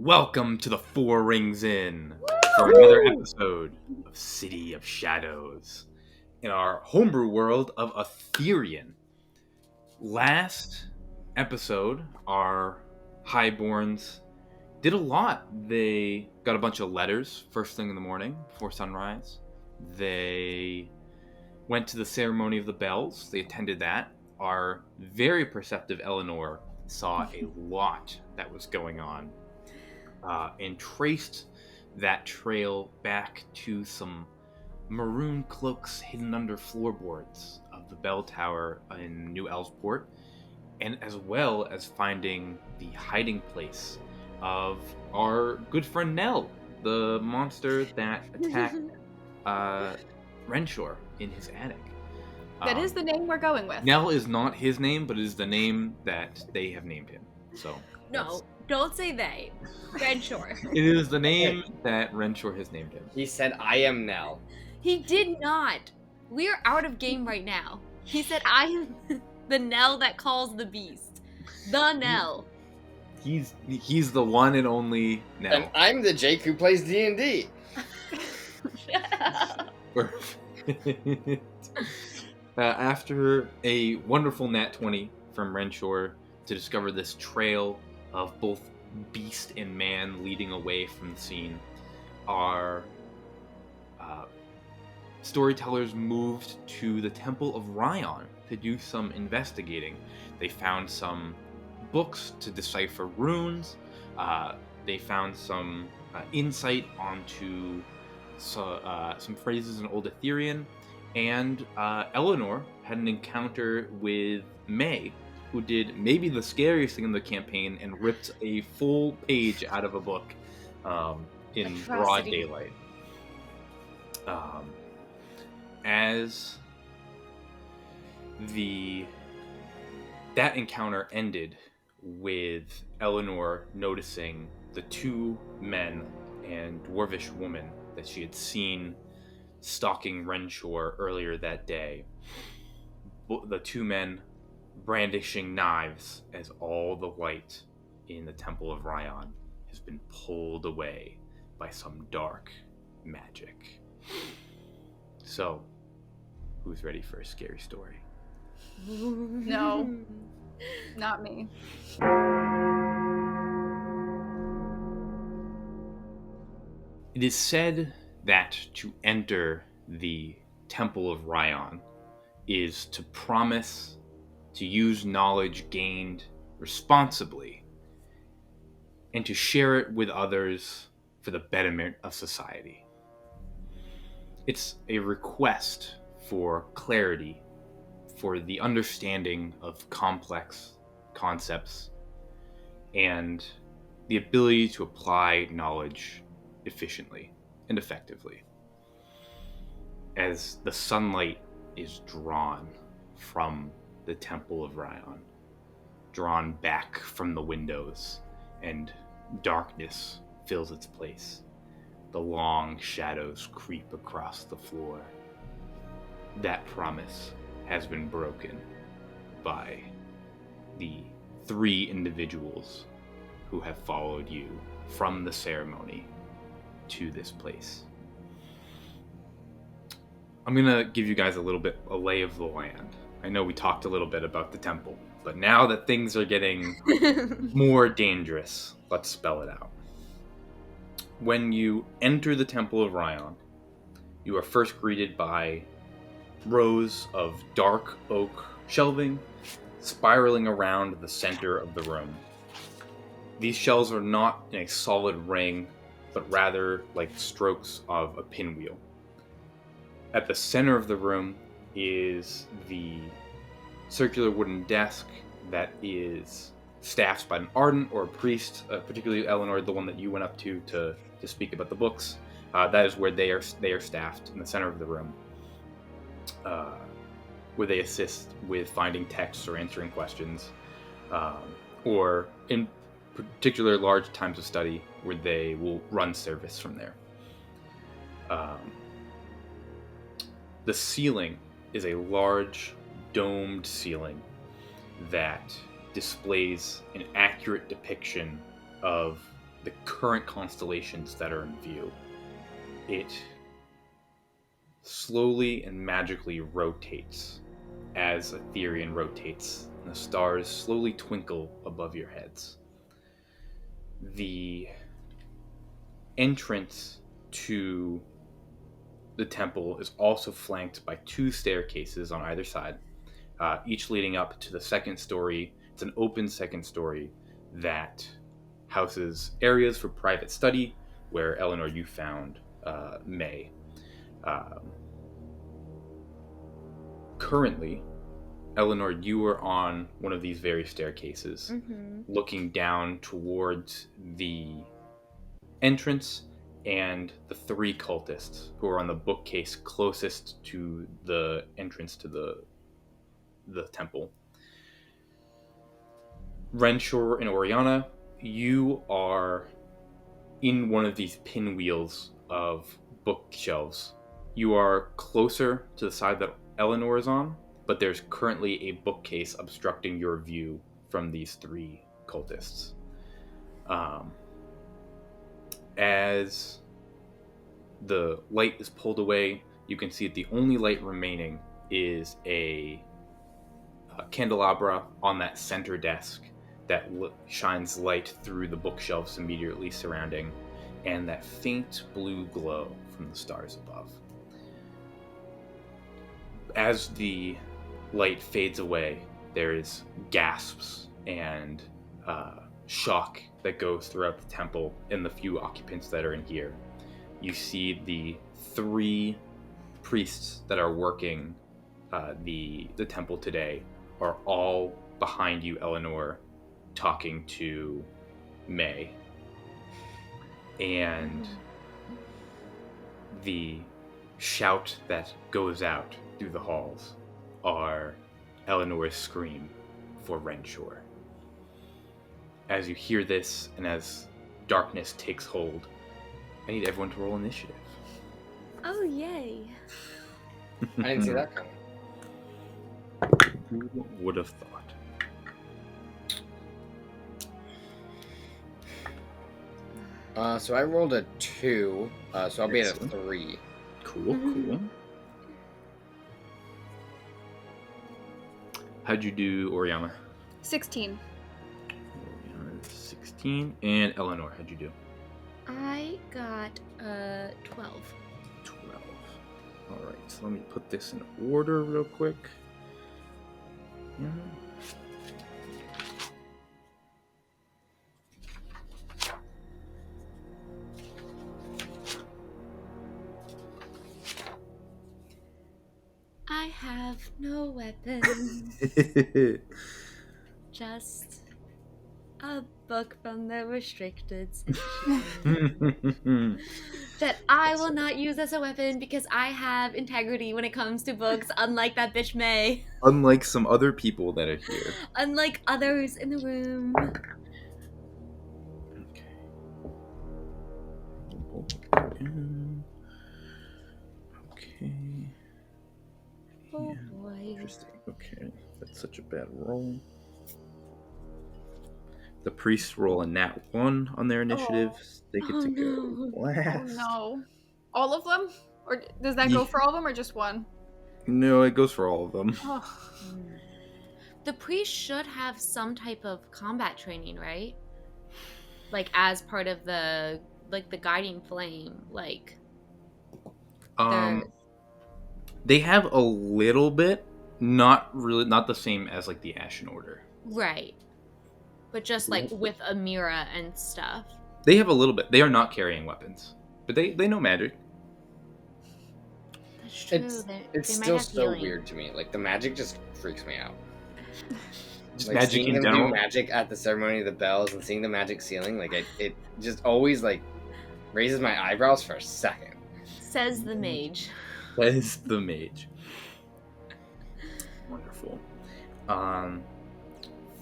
Welcome to the Four Rings Inn for another episode of City of Shadows in our homebrew world of Ethereum. Last episode, our highborns did a lot. They got a bunch of letters first thing in the morning before sunrise. They went to the ceremony of the bells. They attended that. Our very perceptive Eleanor saw a lot that was going on. And traced that trail back to some maroon cloaks hidden under floorboards of the bell tower in New Elsport, and as well as finding the hiding place of our good friend Nell, the monster that attacked Renshore in his attic. That is the name we're going with. Nell is not his name, but it is the name that they have named him. So no. Don't say they. Renshore. It is the name that Renshore has named him. He said, I am Nell. He did not. We are out of game right now. He said, I am the Nell that calls the beast. The Nell. He's the one and only Nell. And I'm the Jake who plays D&D. After a wonderful nat 20 from Renshore to discover this trail of both beast and man leading away from the scene, our storytellers moved to the Temple of Rion to do some investigating. They found some books to decipher runes. They found some insight onto some phrases in Old Ethereum, and Eleanor had an encounter with May, who did maybe the scariest thing in the campaign and ripped a full page out of a book in broad daylight. As that encounter ended with Eleanor noticing the two men and dwarvish woman that she had seen stalking Renshore earlier that day. The two men brandishing knives as all the light in the Temple of Rion has been pulled away by some dark magic. So, who's ready for a scary story? No, not me. It is said that to enter the Temple of Rion is to promise to use knowledge gained responsibly and to share it with others for the betterment of society. It's a request for clarity, for the understanding of complex concepts, and the ability to apply knowledge efficiently and effectively. As the sunlight is drawn from the Temple of Rion, drawn back from the windows, and darkness fills its place. The long shadows creep across the floor. That promise has been broken by the three individuals who have followed you from the ceremony to this place. I'm gonna give you guys a lay of the land. I know we talked a little bit about the temple, but now that things are getting more dangerous, let's spell it out. When you enter the Temple of Rion, you are first greeted by rows of dark oak shelving spiraling around the center of the room. These shelves are not in a solid ring, but rather like strokes of a pinwheel. At the center of the room is the circular wooden desk that is staffed by an ardent or a priest, particularly Eleanor, the one that you went up to speak about the books. That is where they are staffed in the center of the room, where they assist with finding texts or answering questions, or in particular large times of study where they will run service from there. The ceiling is a large domed ceiling that displays an accurate depiction of the current constellations that are in view. It slowly and magically rotates as Ethereum rotates, and the stars slowly twinkle above your heads. The entrance to the temple is also flanked by 2 staircases on either side, each leading up to the second story. It's an open second story that houses areas for private study, where Eleanor, you found May. Currently, Eleanor, you are on one of these very staircases, looking down towards the entrance and the 3 cultists who are on the bookcase closest to the entrance to the temple. Renshaw and Oriana, you are in one of these pinwheels of bookshelves. You are closer to the side that Eleanor is on, but there's currently a bookcase obstructing your view from these 3 cultists. As the light is pulled away, you can see that the only light remaining is a candelabra on that center desk that shines light through the bookshelves immediately surrounding, and that faint blue glow from the stars above. As the light fades away, there's gasps and shock that goes throughout the temple and the few occupants that are in here. You see the 3 priests that are working the temple today are all behind you, Eleanor, talking to May. And the shout that goes out through the halls are Eleanor's scream for Renshaw. As you hear this, and as darkness takes hold, I need everyone to roll initiative. Oh, yay. I didn't see that coming. Who would have thought? So I rolled a 2, so I'll be at a 3. Cool. How'd you do, Oriana? 16. Oriana, 16. And Eleanor, how'd you do? I got 12. 12. Alright, so let me put this in order real quick. Yeah. I have no weapon. Just a book from the restricted section that I will not use as a weapon because I have integrity when it comes to books, unlike that bitch May. Unlike some other people that are here. Unlike others in the room. Okay. Oh Yeah, boy. interesting. Okay, that's such a bad roll. The priests roll a nat 1 on their initiatives. They get to go last. Oh no. All of them? Or does that go for all of them or just one? No, it goes for all of them. Oh. The priest should have some type of combat training, right? Like as part of the guiding flame, like they have a little bit, not the same as like the Ashen Order. Right. But just like with a mirror and stuff. They have a little bit. They are not carrying weapons, but they know magic. That's true. It's still so weird to me. Like the magic just freaks me out. Just like, magic seeing in them general. do magic at the ceremony of the bells and seeing the magic ceiling, like it just always like raises my eyebrows for a second. Says the mage. Says the mage. Wonderful.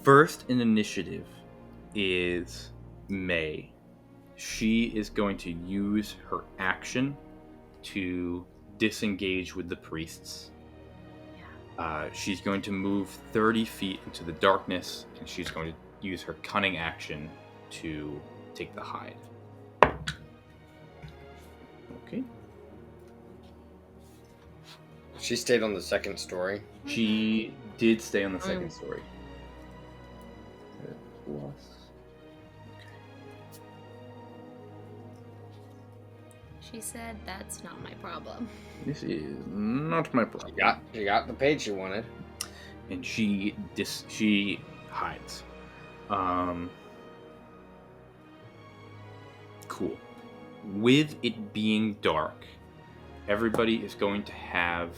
First in initiative is May. She is going to use her action to disengage with the priests. She's going to move 30 feet into the darkness, and she's going to use her cunning action to take the hide. Okay. She stayed on the second story. She did stay on the second story. Plus. She said that's not my problem. This is not my problem. She got the page she wanted. And she hides. Cool. With it being dark, everybody is going to have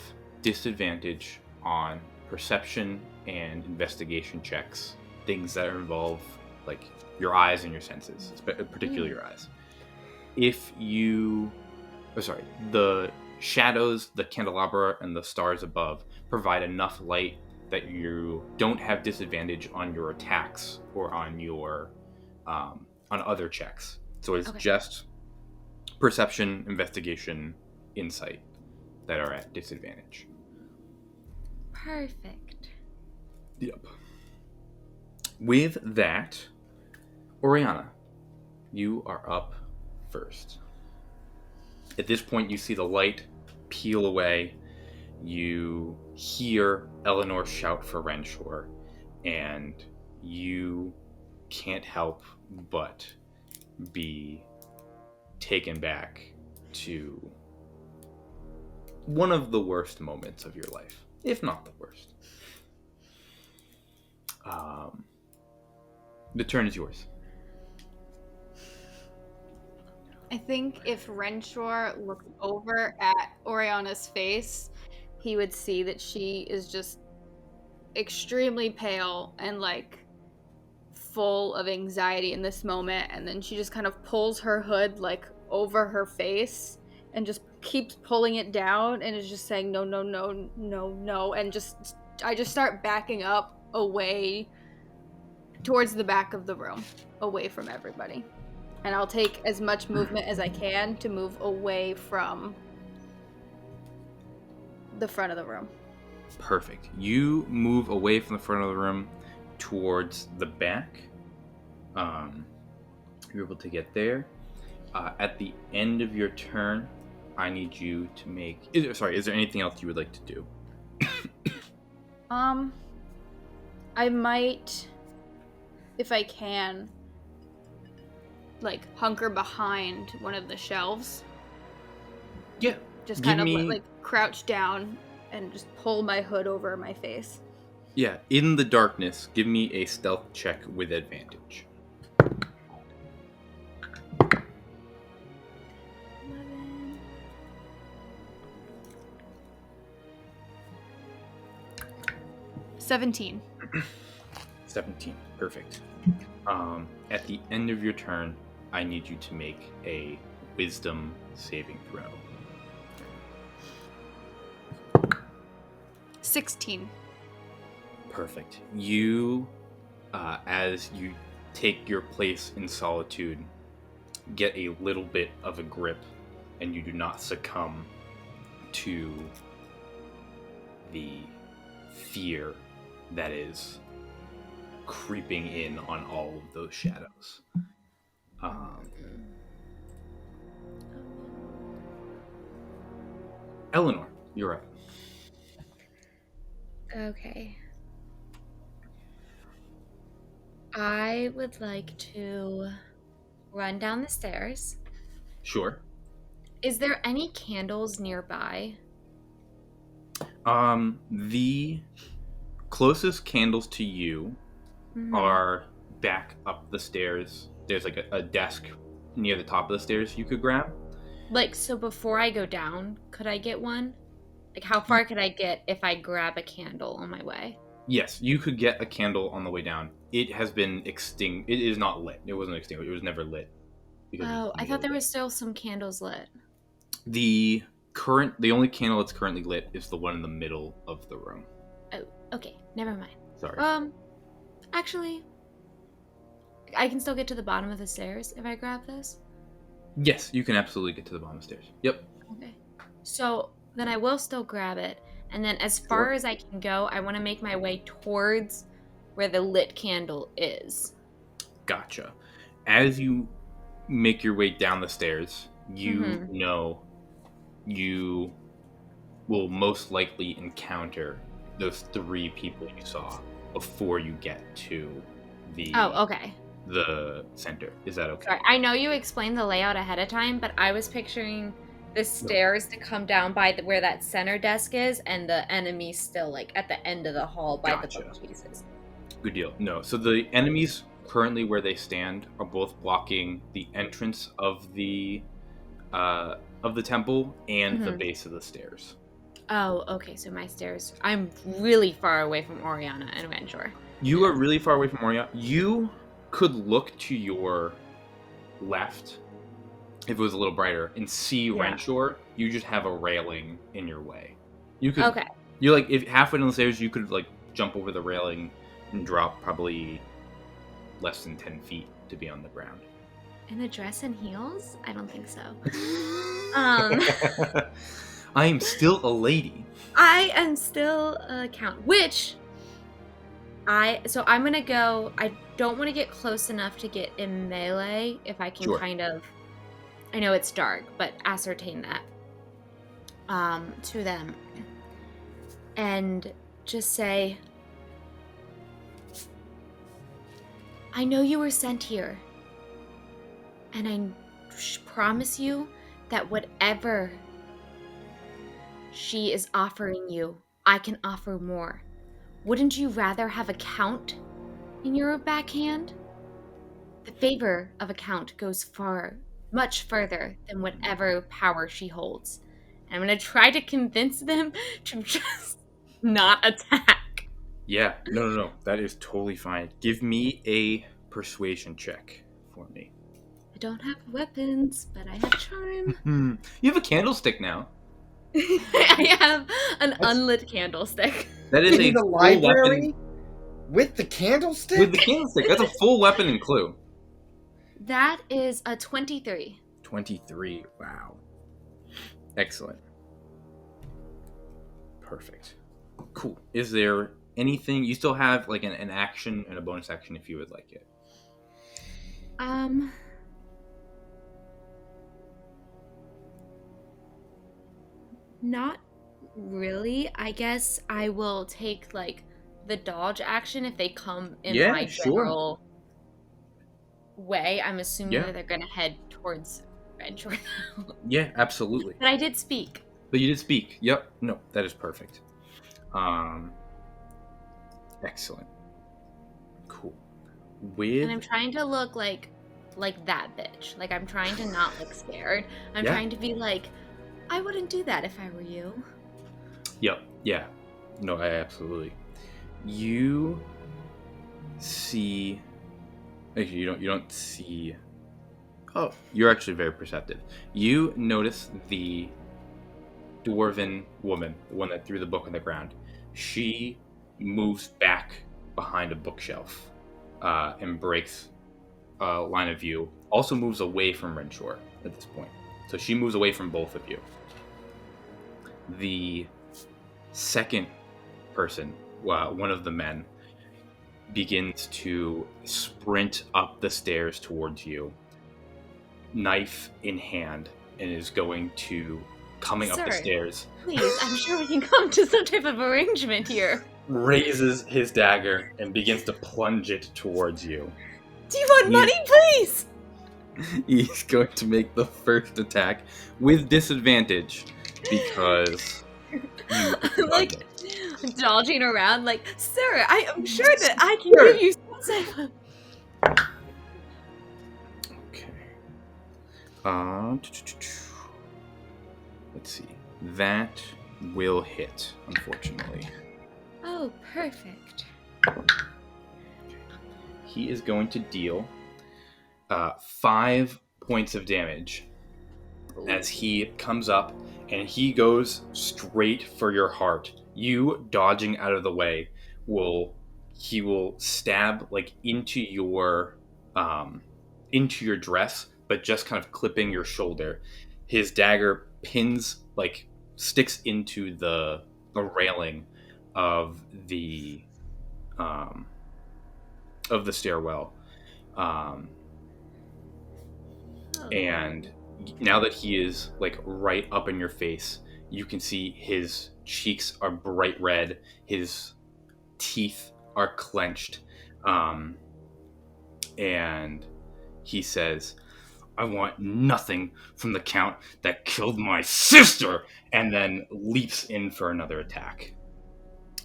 disadvantage on perception and investigation checks, things that involve like your eyes and your senses, particularly your eyes. If you, the shadows, the candelabra, and the stars above provide enough light that you don't have disadvantage on your attacks or on your on other checks. So it's just perception, investigation, insight that are at disadvantage. Perfect. Yep. With that, Oriana, you are up first. At this point, you see the light peel away. You hear Eleanor shout for Renshaw, and you can't help but be taken back to one of the worst moments of your life, if not the worst. The turn is yours. I think if Renshaw looked over at Oriana's face, he would see that she is just extremely pale and like full of anxiety in this moment, and then she just kind of pulls her hood like over her face and just keeps pulling it down and is just saying no, no, no, no, no, and I just start backing up away towards the back of the room, away from everybody. And I'll take as much movement as I can to move away from the front of the room. Perfect. You move away from the front of the room towards the back. You're able to get there. At the end of your turn, I need you to make... Is there anything else you would like to do? I might, if I can, like hunker behind one of the shelves. Yeah. Just kind of like crouch down and just pull my hood over my face. Yeah, in the darkness, give me a stealth check with advantage. 11. 17. 17. Perfect. At the end of your turn, I need you to make a wisdom saving throw. 16. Perfect. You, as you take your place in solitude, get a little bit of a grip, and you do not succumb to the fear that is creeping in on all of those shadows. Eleanor, you're up. Okay. I would like to run down the stairs. Sure. Is there any candles nearby? The closest candles to you are back up the stairs. There's like a desk near the top of the stairs you could grab. Like, so before I go down, could I get one? Like, how far could I get if I grab a candle on my way? Yes, you could get a candle on the way down. It has been extinct. It is not lit. It wasn't extinguished. It was never lit. Oh, I thought there was still some candles lit. The only candle that's currently lit is the one in the middle of the room. Oh, okay. Never mind. Sorry. Actually, I can still get to the bottom of the stairs if I grab this? Yes, you can absolutely get to the bottom of the stairs. Yep. Okay. So, then I will still grab it. And then as far as I can go, I want to make my way towards where the lit candle is. Gotcha. As you make your way down the stairs, you Mhm. know you will most likely encounter those 3 people you saw before you get to the Oh, okay. the center. Is that okay? Sorry, I know you explained the layout ahead of time, but I was picturing the stairs to come down by where that center desk is, and the enemy still like at the end of the hall by Gotcha. the bookcases. Good deal. No, so the enemies currently where they stand are both blocking the entrance of the temple and the Mhm. base of the stairs. Oh, okay. So my stairs. I'm really far away from Oriana and Ranjor. You are really far away from Oriana. You could look to your left if it was a little brighter and see Ranshore. You just have a railing in your way. You could. Okay. You like if halfway down the stairs, you could like jump over the railing and drop probably less than 10 feet to be on the ground. In a dress and heels? I don't think so. I am still a lady. I am still a count, so I'm gonna go. I don't want to get close enough to get in melee if I can Sure. kind of. I know it's dark, but ascertain that to them and just say, I know you were sent here, and I promise you that whatever she is offering you, I can offer more. Wouldn't you rather have a count in your backhand? The favor of a count goes much further than whatever power she holds. And I'm going to try to convince them to just not attack. Yeah, no. That is totally fine. Give me a persuasion check for me. I don't have weapons, but I have charm. You have a candlestick now. I have an unlit candlestick. That is a In the full library weapon. with the candlestick. With the candlestick, that's a full weapon and clue. That is a 23. 23. Wow. Excellent. Perfect. Cool. Is there anything you still have like an action and a bonus action if you would like it? Not really. I guess I will take like the dodge action if they come in Yeah, my sure. general way. I'm assuming Yeah. that they're gonna head towards Venture. Yeah, absolutely. But I did speak. But you did speak. Yep. No, that is perfect. Excellent. Cool. And I'm trying to look like that bitch. Like I'm trying to not look scared. I'm trying to be like, I wouldn't do that if I were you. Yep. Yeah. No, I absolutely. You see. Actually, you don't see. Oh, you're actually very perceptive. You notice the dwarven woman, the one that threw the book on the ground. She moves back behind a bookshelf and breaks a line of view. Also moves away from Renshore at this point. So she moves away from both of you. The second person, one of the men, begins to sprint up the stairs towards you, knife in hand, and is going to coming up the stairs. Please, I'm sure we can come to some type of arrangement here. Raises his dagger and begins to plunge it towards you. Do you want money, please? He's going to make the first attack with disadvantage because I'm like dodging around like, sir, I am sure that I can give you some. Okay. Let's see. That will hit, unfortunately. Oh, perfect. He is going to deal 5 points of damage as he comes up and he goes straight for your heart. You dodging out of the way he will stab like into your dress, but just kind of clipping your shoulder. His dagger sticks into the railing of the stairwell. And now that he is like right up in your face, you can see his cheeks are bright red, his teeth are clenched, and he says, "I want nothing from the Count that killed my sister," and then leaps in for another attack.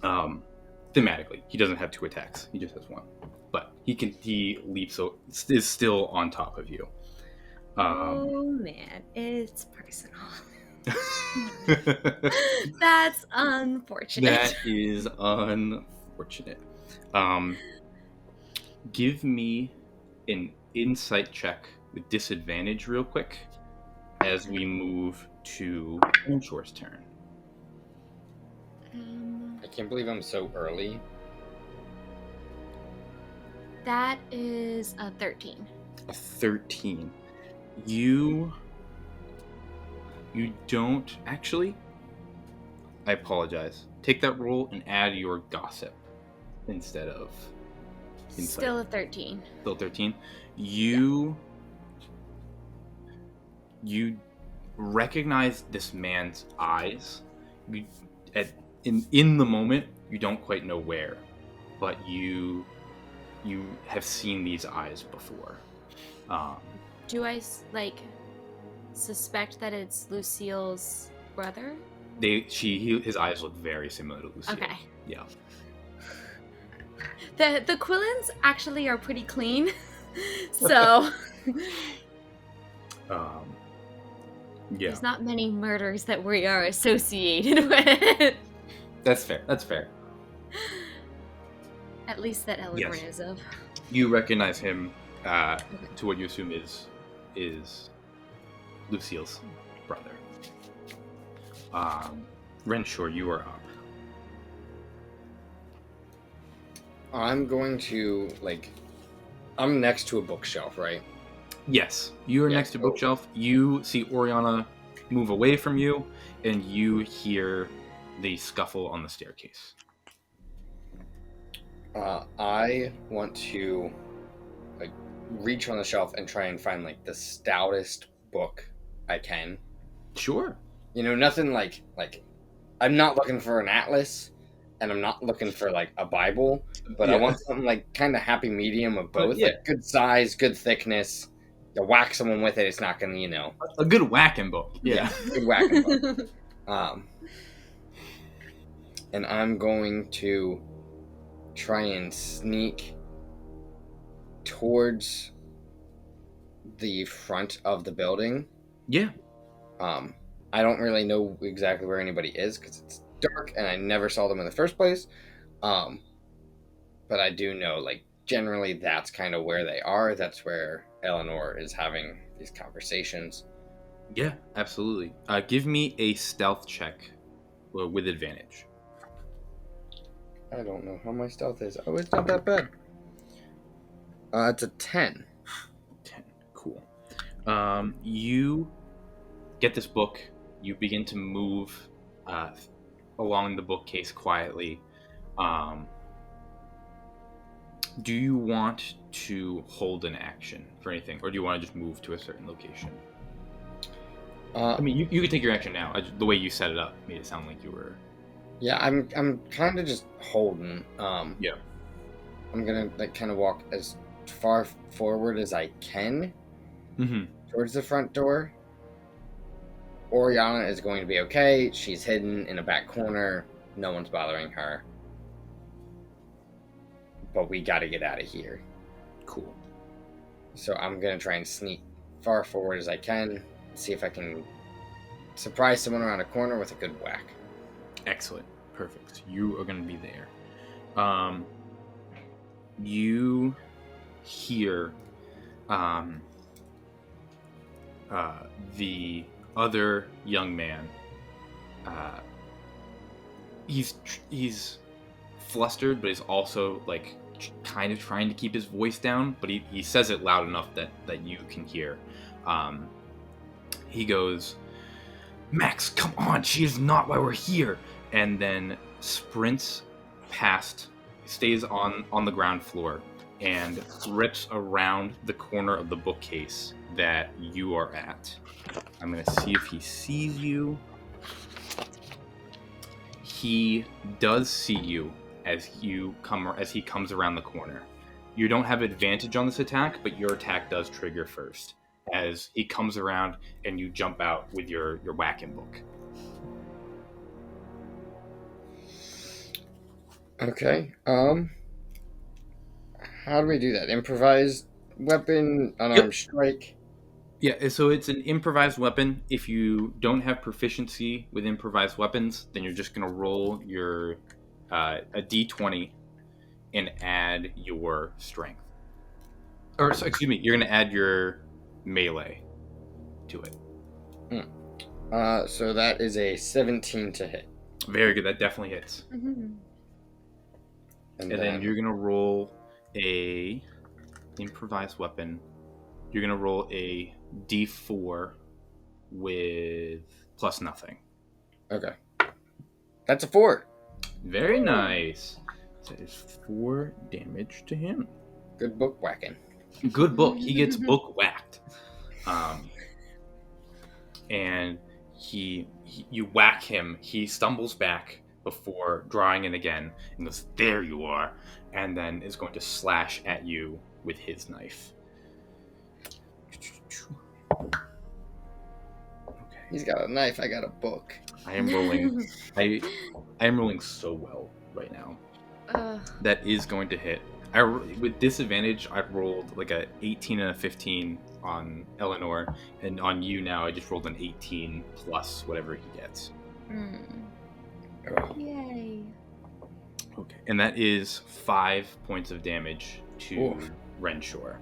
Thematically, he doesn't have 2 attacks; he just has 1. But he leaps, so is still on top of you. Oh man, it's personal. That's unfortunate. That is unfortunate. Give me an insight check with disadvantage real quick as we move to Inshore's turn. I can't believe I'm so early. That is a 13. A 13. You don't actually. I apologize. Take that roll and add your gossip instead of insight. Still a 13. Still 13. You recognize this man's eyes. In the moment, you don't quite know where, but you have seen these eyes before. Do I suspect that it's Lucille's brother? His eyes look very similar to Lucille. Okay. Yeah. The Quillins actually are pretty clean, so Yeah. there's not many murders that we are associated with. That's fair. At least that Elgorn Yes. is of. You recognize him to what you assume is Lucille's brother. Renshaw, you are up. I'm going to, I'm next to a bookshelf, right? Yes, you are Yeah, next to so- bookshelf. You see Oriana move away from you, and you hear the scuffle on the staircase. I want to, reach on the shelf and try and find, the stoutest book I can. Sure. Nothing like I'm not looking for an atlas, and I'm not looking for, a Bible, but I Yeah. want something, kind of happy medium of both. Yeah. Good size, good thickness. You whack someone with it, it's not going to, A good whacking book. Yeah. good whacking book. And I'm going to try and sneak towards the front of the building. Yeah. I don't really know exactly where anybody is because it's dark and I never saw them in the first place. But I do know, generally that's kind of where they are. That's where Eleanor is having these conversations. Yeah, absolutely. Give me a stealth check with advantage. I don't know how my stealth is. Oh, it's not that bad. It's a 10. 10. Cool. You get this book. You begin to move along the bookcase quietly. Do you want to hold an action for anything, or do you want to just move to a certain location? I mean, you can take your action now. The way you set it up made it sound like you were. Yeah, I'm kind of just holding. Yeah. I'm gonna kind of walk as far forward as I can towards the front door. Oriana is going to be okay. She's hidden in a back corner. No one's bothering her. But we got to get out of here. Cool. So I'm gonna try and sneak far forward as I can. See if I can surprise someone around a corner with a good whack. Excellent. Perfect. You are going to be there. You hear the other young man. He's flustered, but he's also kind of trying to keep his voice down. But he says it loud enough that you can hear. He goes, "Max, come on! She is not why we're here!" And then sprints past, stays on the ground floor, and rips around the corner of the bookcase that you are at. I'm going to see if he sees you. He does see you as he comes around the corner. You don't have advantage on this attack, but your attack does trigger first as he comes around and you jump out with your whacking book. Okay. How do we do that? Improvised weapon, unarmed strike. Yeah, so it's an improvised weapon. If you don't have proficiency with improvised weapons, then you're just going to roll your a d20 and add your strength. Or, excuse me, you're going to add your melee to it. So that is a 17 to hit. Very good, that definitely hits. Mhm. And then you're going to roll a improvised weapon. You're going to roll a d4 with plus nothing. Okay. That's a 4. Very nice. So that is 4 damage to him. Good book whacking. Good book. He gets book whacked. And you whack him. He stumbles back before drawing in again and goes, "There you are," and then is going to slash at you with his knife. Okay. He's got a knife. I got a book. I am rolling. I am rolling so well right now. That is going to hit. With disadvantage, I rolled like a 18 and a 15 on Eleanor, and on you now, I just rolled an 18 plus whatever he gets. Yay. Okay, and that is 5 points of damage to Renshaw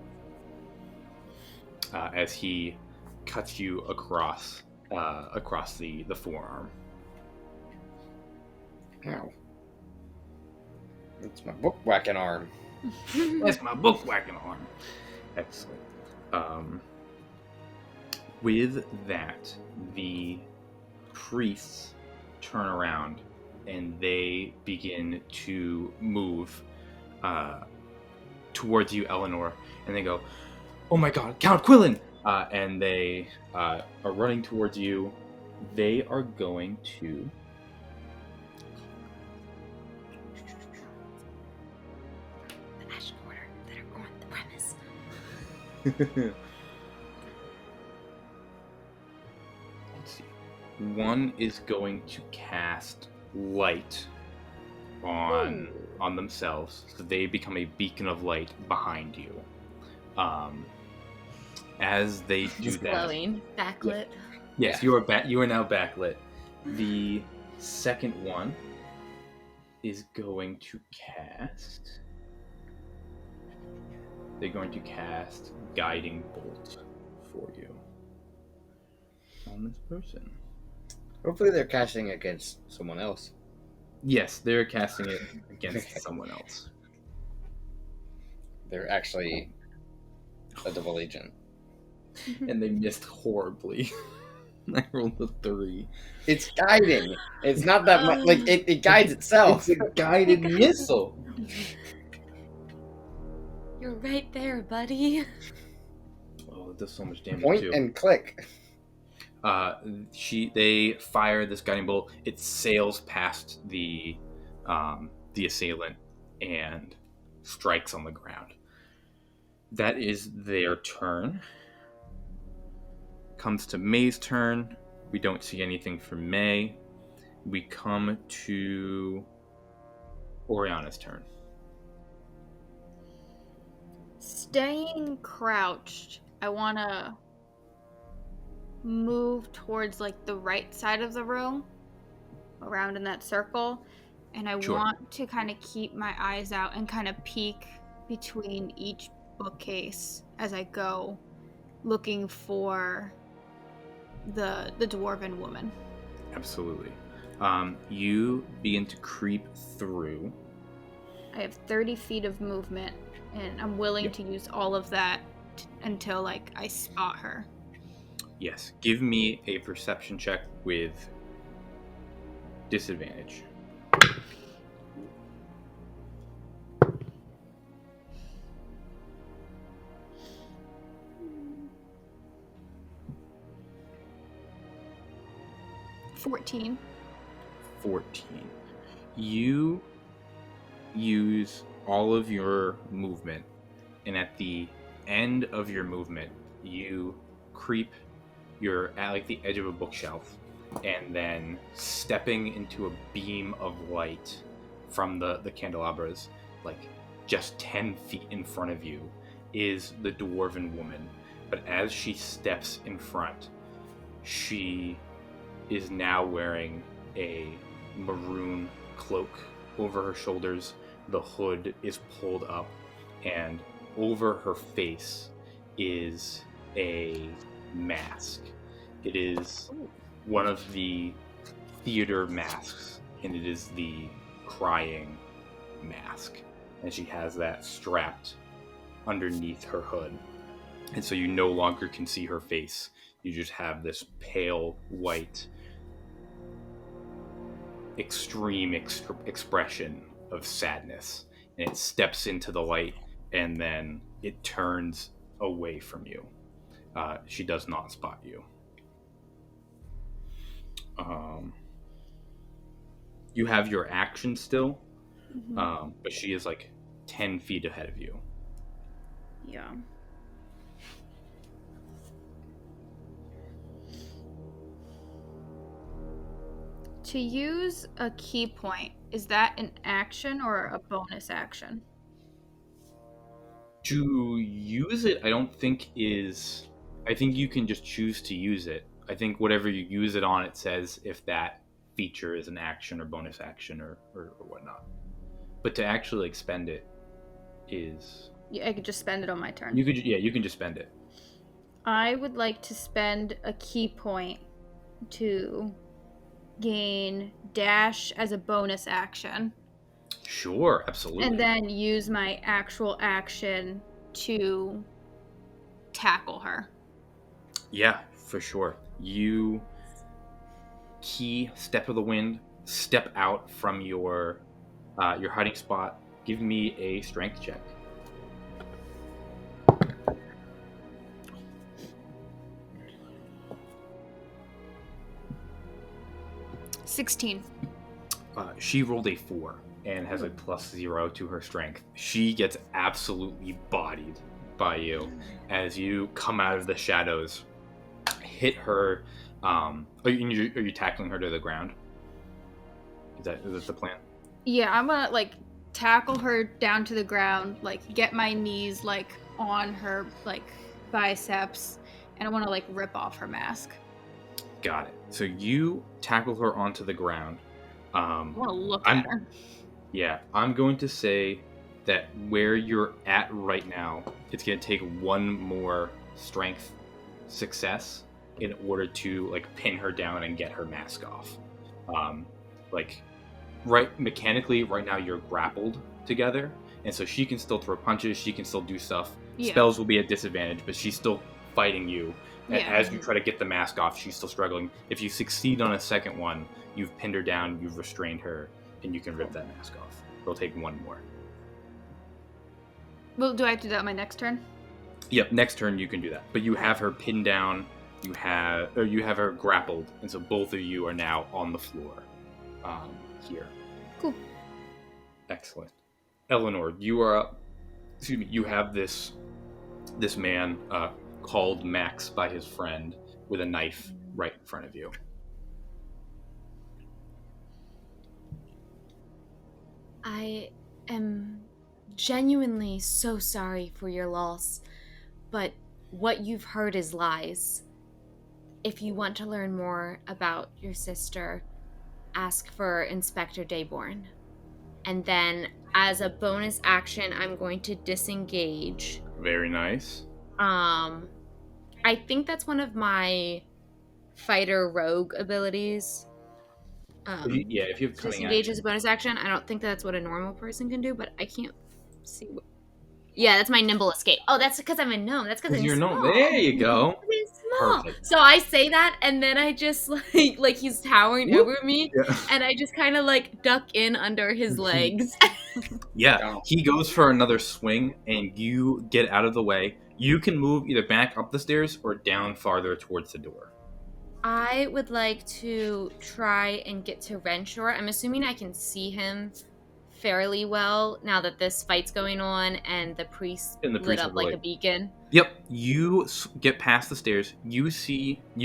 as he cuts you across the forearm. Ow. It's my book whacking arm. That's my book whacking arm. Excellent. With that, the priests turn around and they begin to move towards you, Eleanor, and they go, "Oh my God, Count Quillen!" And they are running towards you. They are going to let's see. One is going to cast light on themselves, so they become a beacon of light behind you. As they do that, glowing, backlit. yes, you are now backlit. The second one is going to cast. They're going to cast Guiding Bolt for you on this person. Hopefully they're casting against someone else. Yes, they're casting it against someone else. They're actually a double agent. And they missed horribly. I rolled a 3. It's guiding. It's not that much. Like, it guides itself. It's a guided missile. You're right there, buddy. Oh, it does so much damage Point too. and click. They fire this guiding bolt. It sails past the assailant and strikes on the ground. That is their turn. Comes to May's turn. We don't see anything from May. We come to Oriana's turn. Staying crouched, I want to move towards like the right side of the room, around in that circle, and I want to kind of keep my eyes out and kind of peek between each bookcase as I go, looking for the dwarven woman. Absolutely. You begin to creep through. I have 30 feet of movement, and I'm willing to use all of that until like I spot her. Yes. Give me a perception check with disadvantage. 14. 14. You use all of your movement, and at the end of your movement, you creep. You're at like the edge of a bookshelf, and then stepping into a beam of light from the candelabras, like just 10 feet in front of you, is the dwarven woman. But as she steps in front, she is now wearing a maroon cloak over her shoulders. The hood is pulled up, and over her face is a mask. It is one of the theater masks, and it is the crying mask. And she has that strapped underneath her hood. And so you no longer can see her face. You just have this pale white, extreme expression of sadness. And it steps into the light, and then it turns away from you. She does not spot you. You have your action still, but she is like 10 feet ahead of you. Yeah. To use a key point, is that an action or a bonus action? To use it, I don't think is... I think you can just choose to use it. I think whatever you use it on, it says if that feature is an action or bonus action or whatnot. But to actually like spend it is... Yeah, I could just spend it on my turn. You can just spend it. I would like to spend a key point to gain dash as a bonus action. Sure, absolutely. And then use my actual action to tackle her. Yeah, for sure. You key step of the wind, step out from your hiding spot. Give me a strength check. $16. She rolled a 4 and has a +0 to her strength. She gets absolutely bodied by you as you come out of the shadows, hit her. Are you tackling her to the ground? Is that the plan? Yeah, I'm gonna like tackle her down to the ground, like get my knees like on her like biceps, and I want to like rip off her mask. Got it. So you tackle her onto the ground. I want to look at her. Yeah, I'm going to say that where you're at right now, it's going to take one more strength success in order to like pin her down and get her mask off. Mechanically, right now you're grappled together, and so she can still throw punches, she can still do stuff. Yeah. Spells will be at disadvantage, but she's still fighting you. Yeah. As you try to get the mask off, she's still struggling. If you succeed on a second one, you've pinned her down, you've restrained her, and you can rip that mask off. It'll take one more. Well, do I have to do that on my next turn? Yep, next turn you can do that. But you have her pinned down, you have her grappled, and so both of you are now on the floor. Here. Cool. Excellent. Eleanor, you are up. Excuse me, you have this man called Max by his friend with a knife right in front of you. I am genuinely so sorry for your loss, but what you've heard is lies. If you want to learn more about your sister, ask for Inspector Dayborn. And then, as a bonus action, I'm going to disengage. Very nice. I think that's one of my fighter rogue abilities. If you have cunning Disengage action. as a bonus action. I don't think that's what a normal person can do, but I can't see what... Yeah, that's my nimble escape. Oh, that's because I'm a gnome. That's because I'm You're small. gnome. There you go. I'm small. Perfect. So I say that, and then I just like he's towering over me, Yeah. and I just kind of like duck in under his legs. Yeah, he goes for another swing, and you get out of the way. You can move either back up the stairs or down farther towards the door. I would like to try and get to Renshore. I'm assuming I can see him fairly well now that this fight's going on and the priest And the lit priest up is like like- a beacon. Yep, you get past the stairs. You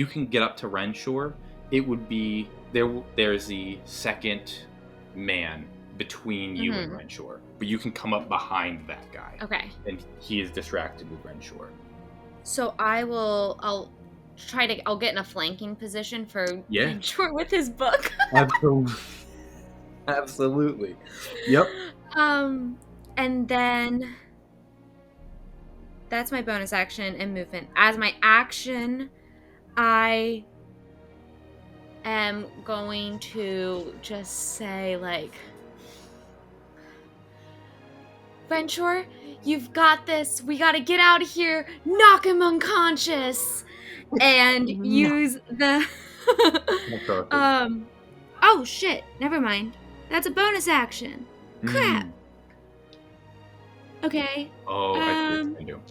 can get up to Renshore. It would be there's the second man between you and Renshore, but you can come up behind that guy. Okay. And he is distracted with Renshore. So I'll get in a flanking position for Yeah. Renshore with his book. Absolutely. Absolutely. Yep. And then that's my bonus action and movement. As my action, I am going to just say, like, Renshore, you've got this. We gotta get out of here. Knock him unconscious. And use the oh shit, never mind. That's a bonus action. Crap. Okay. Oh, I see what you can do.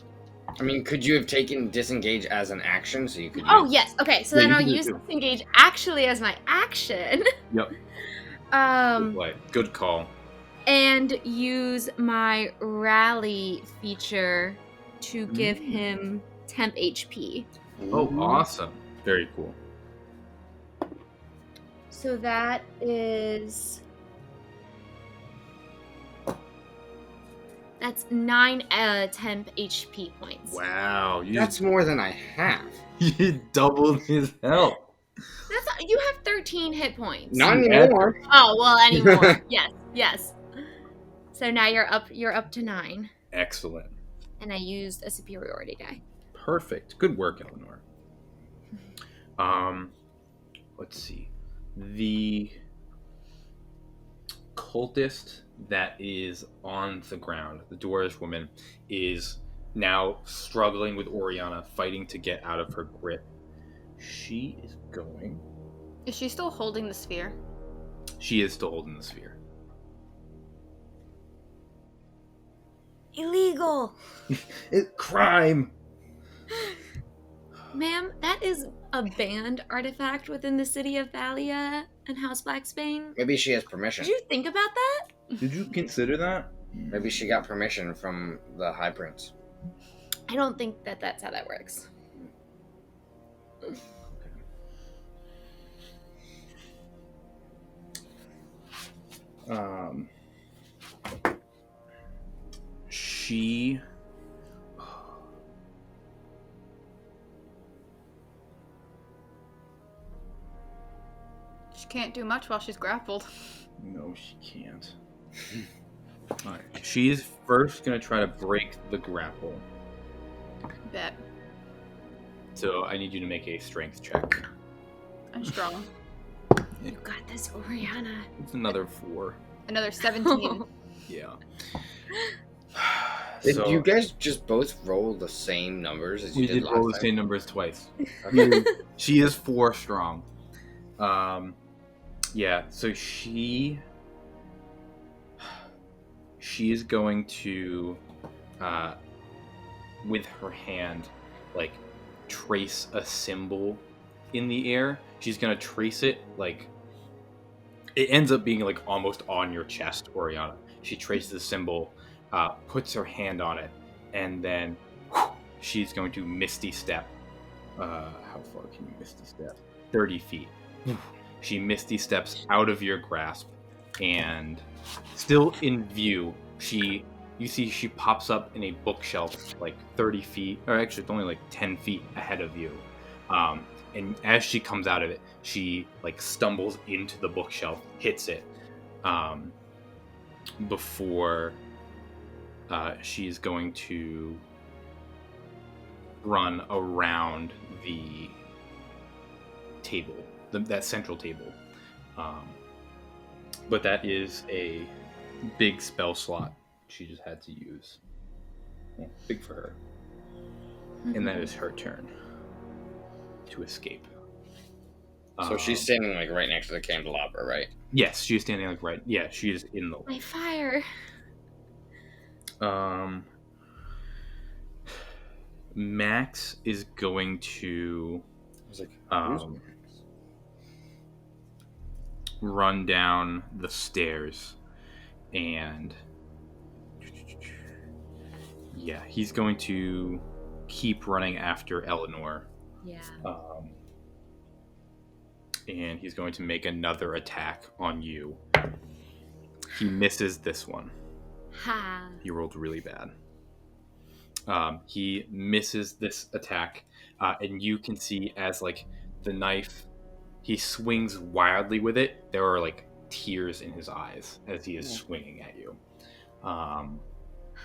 I mean, could you have taken disengage as an action so you could? Oh yes. Okay, so Yeah, then you I'll can do use too. disengage actually as my action. Yep. Good play. Good call. And use my rally feature to give him temp HP. Oh, awesome. Very cool. So that is... That's 9 temp HP points. Wow. That's more than I have. You doubled his health. That's not, you have 13 hit points. Not anymore. Oh, well, anymore. Yes. So now you're up to 9. Excellent. And I used a superiority die. Perfect. Good work, Eleanor. Let's see. The cultist that is on the ground, the dwarvish woman, is now struggling with Oriana, fighting to get out of her grip. She is going... Is she still holding the sphere? She is still holding the sphere. Illegal! Crime! Ma'am, that is a banned artifact within the city of Valia and House Blacksbane. Maybe she has permission. Did you think about that? Did you consider that? Maybe she got permission from the High Prince. I don't think that that's how that works. She... She can't do much while she's grappled. No, she can't. Alright. She is first going to try to break the grapple. Bet. So I need you to make a strength check. I'm strong. You got this, Oriana. It's another 4. Another 17. Yeah. Did you guys just both roll the same numbers as you We did did last roll the time? same numbers twice. Okay. She is 4 strong. Yeah, so she is going to, with her hand, like, trace a symbol in the air. She's gonna trace it, like, it ends up being, like, almost on your chest, Oriana. She traces the symbol, puts her hand on it, and then she's going to Misty Step. How far can you Misty Step? 30 feet. She Misty Steps out of your grasp, and still in view, you see she pops up in a bookshelf like 30 feet, or actually it's only like 10 feet ahead of you. And as she comes out of it, she like stumbles into the bookshelf, hits it, before she's going to run around the table, that central table. But that is a big spell slot she just had to use. Yeah, big for her. And that is her turn to escape. So she's standing like right next to the candelabra, right? Yes, she's standing like right. Yeah, she is in the. My fire. Max is going to was like, um, run down the stairs, and yeah, he's going to keep running after Eleanor. Yeah. And he's going to make another attack on you. He misses this one. Ha. He rolled really bad. He misses this attack, and you can see as like the knife, he swings wildly with it. There are like tears in his eyes as he is swinging at you.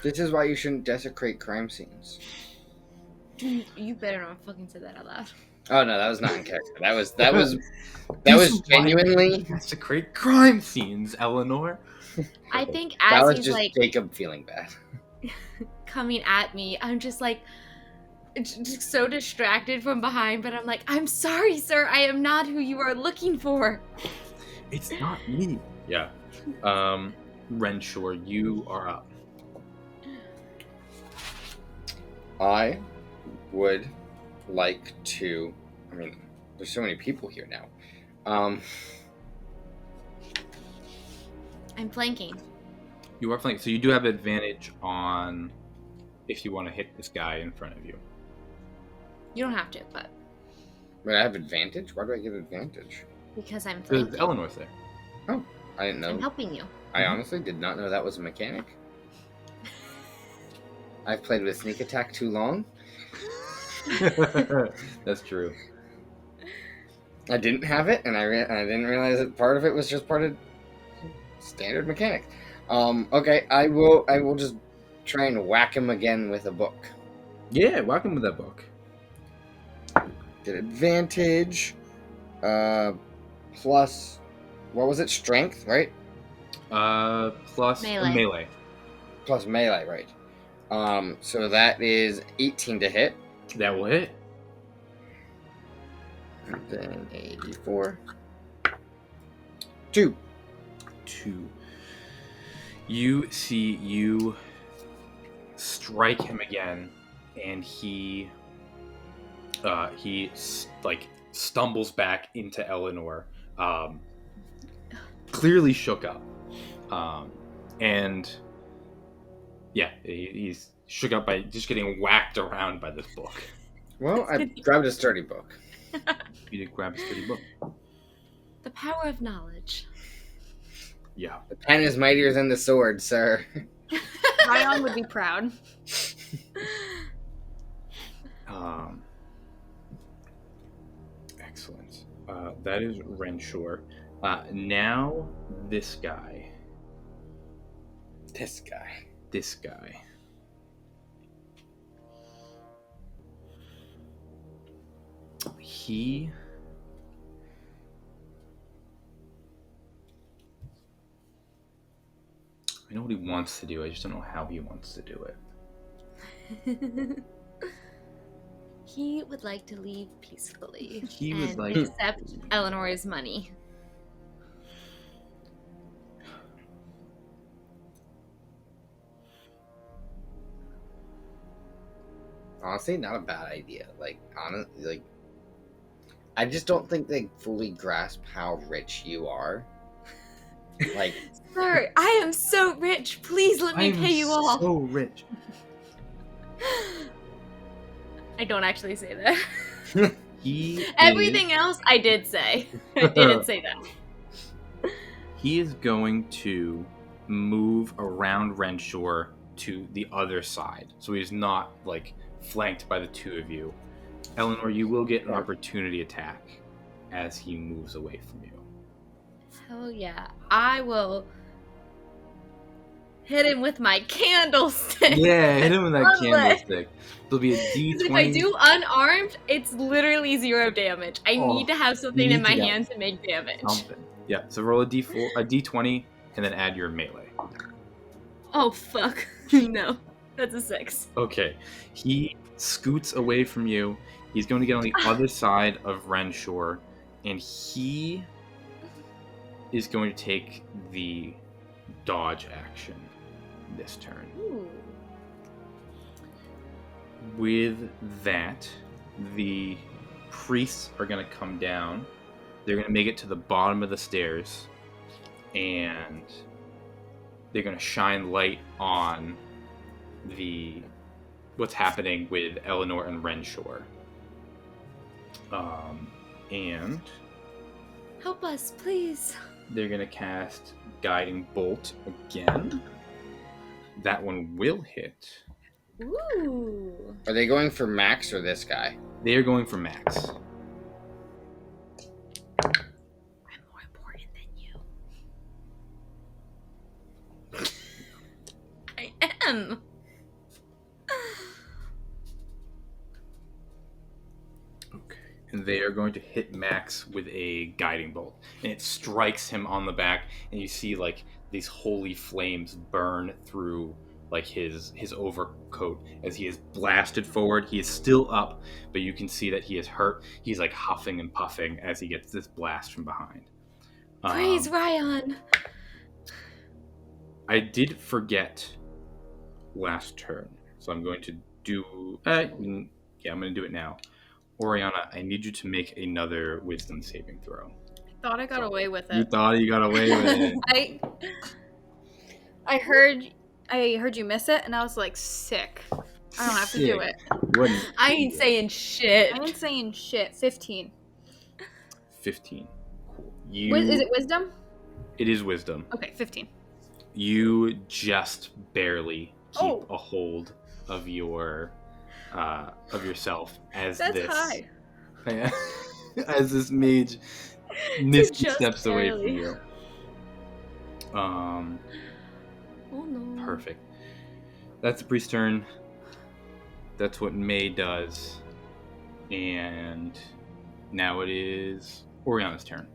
This is why you shouldn't desecrate crime scenes. You better not fucking say that out loud. Oh no, that was not in character. That was genuinely. Desecrate crime scenes, Eleanor. I think That as was he's just like Jacob feeling bad. coming at me, I'm just like just so distracted from behind, but I'm like, I'm sorry, sir. I am not who you are looking for. It's not me. Yeah. Renshaw, you are up. I would like to. I mean, there's so many people here now. I'm flanking. You are flanking, so you do have advantage on if you want to hit this guy in front of you. You don't have to, but Wait, I have advantage? Why do I get advantage? because I'm Because flanking. Eleanor's there. Oh, I didn't know. I'm helping you. I honestly did not know that was a mechanic. I've played with sneak attack too long. That's true. I didn't have it, and I didn't realize that part of it was just part of standard mechanics. Okay, I will just try and whack him again with a book. Yeah, welcome with that book. Get advantage. Plus, what was it? Strength, right? Plus melee. Plus melee, right? So that is 18 to hit. That will hit. And then a d4. 2. 2. You see, you strike him again, and he stumbles back into Eleanor, clearly shook up, and yeah, he's shook up by just getting whacked around by this book. Well, I grabbed a sturdy book. You did grab a sturdy book. The power of knowledge. Yeah. The pen is mightier than the sword, sir. Rion would be proud. Excellent. That is Renshaw. Now this guy. This guy. This guy. He... I know what he wants to do, I just don't know how he wants to do it. He would like to leave peacefully He would and like accept Eleanor's money. Honestly, not a bad idea. I just don't think they fully grasp how rich you are. Like, Sir, I am so rich. Please let me pay you off. So rich. I don't actually say that. He Everything else I did say. I didn't say that. He is going to move around Renshaw to the other side, so he's not like flanked by the two of you. Eleanor, you will get an opportunity attack as he moves away from you. Hell yeah. I will hit him with my candlestick. Yeah, hit him with that Lovely. candlestick. There'll be a D20. If I do unarmed, it's literally 0 damage. I need to have something in my hand to make damage. Something. Yeah, so roll a D20, and then add your melee. Oh, fuck. No. That's a 6. Okay. He scoots away from you. He's going to get on the other side of Renshaw, and he is going to take the dodge action this turn. Ooh. With that, the priests are going to come down. They're going to make it to the bottom of the stairs, and they're going to shine light on what's happening with Eleanor and Renshaw. And Help us, please. they're going to cast Guiding Bolt again. That one will hit. Ooh. Are they going for Max or this guy? They are going for Max. I'm more important than you. I am. Okay. And they are going to hit Max with a Guiding Bolt. And it strikes him on the back, and you see like these holy flames burn through like his overcoat as he is blasted forward. He is still up, but you can see that he is hurt. He's like huffing and puffing as he gets this blast from behind. Praise Rion. I did forget last turn, so I'm going to do I'm going to do it now. Oriana, I need you to make another wisdom saving throw. Thought I got away with You it. thought you got away with it. I heard you miss it, and I was like, sick. I don't have to do it. Wouldn't. I ain't saying shit. I ain't saying shit. 15. 15. Is it wisdom? It is wisdom. Okay, 15. You just barely keep Oh. a hold of your of yourself as That's this high. as this mage Just steps away from barely. you. Oh no. Perfect. That's the priest's turn. That's what May does. And now it is Oriana's turn.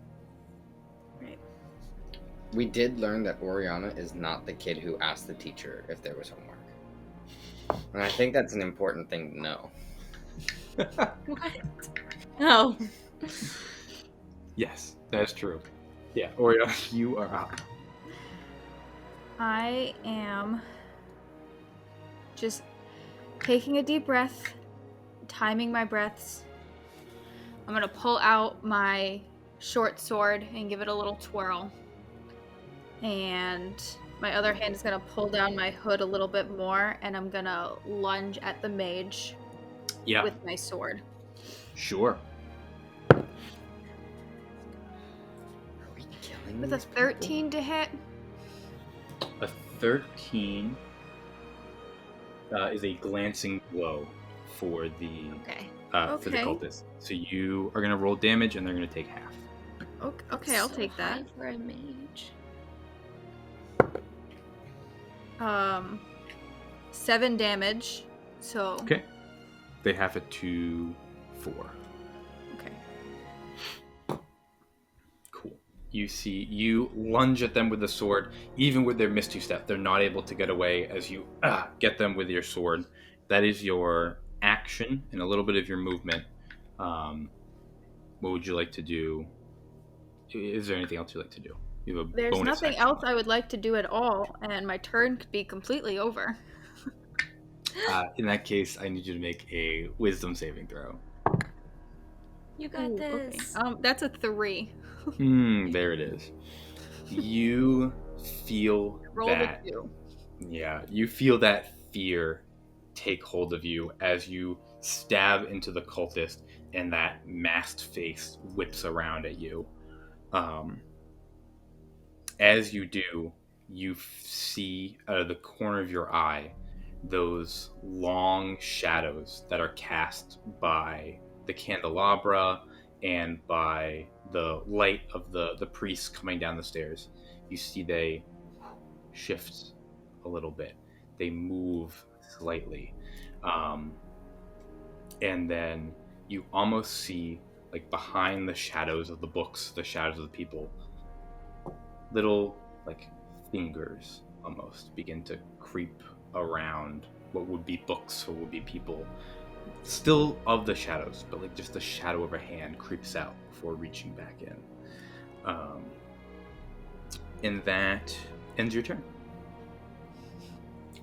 Right. We did learn that Oriana is not the kid who asked the teacher if there was homework. And I think that's an important thing to know. What? No. Yes, that's true. Yeah, Oriana, you are up. I am just taking a deep breath, timing my breaths. I'm going to pull out my short sword and give it a little twirl. And my other hand is going to pull down my hood a little bit more, and I'm going to lunge at the mage Yeah, with my sword. sure. Are we killing With a these people? 13 to hit. A 13 is a glancing blow for the Okay. for the Okay. cultist. So you are gonna roll damage, and they're gonna take half. Okay, I'll So take that. high for a mage. 7 damage. So Okay. They have it to 4. okay. Cool. You lunge at them with the sword. Even with their misty step, they're not able to get away as you get them with your sword. That is your action and a little bit of your movement. What would you like to do? Is there anything else you'd like to do? You have a There's bonus nothing action. else I would like to do at all, and my turn could be completely over. In that case, I need you to make a wisdom saving throw. You got Ooh, okay. this. That's a 3. There it is. You feel Rolled that. a 2. Yeah, you feel that fear take hold of you as you stab into the cultist, and that masked face whips around at you. As you do, you see out of the corner of your eye those long shadows that are cast by the candelabra and by the light of the priests coming down the stairs. You see they shift a little bit. They move slightly. And then you almost see, like, behind the shadows of the books, the shadows of the people, little, like, fingers almost begin to creep around what would be books or would be people. Still of the shadows, but, like, just the shadow of a hand creeps out before reaching back in. And that ends your turn.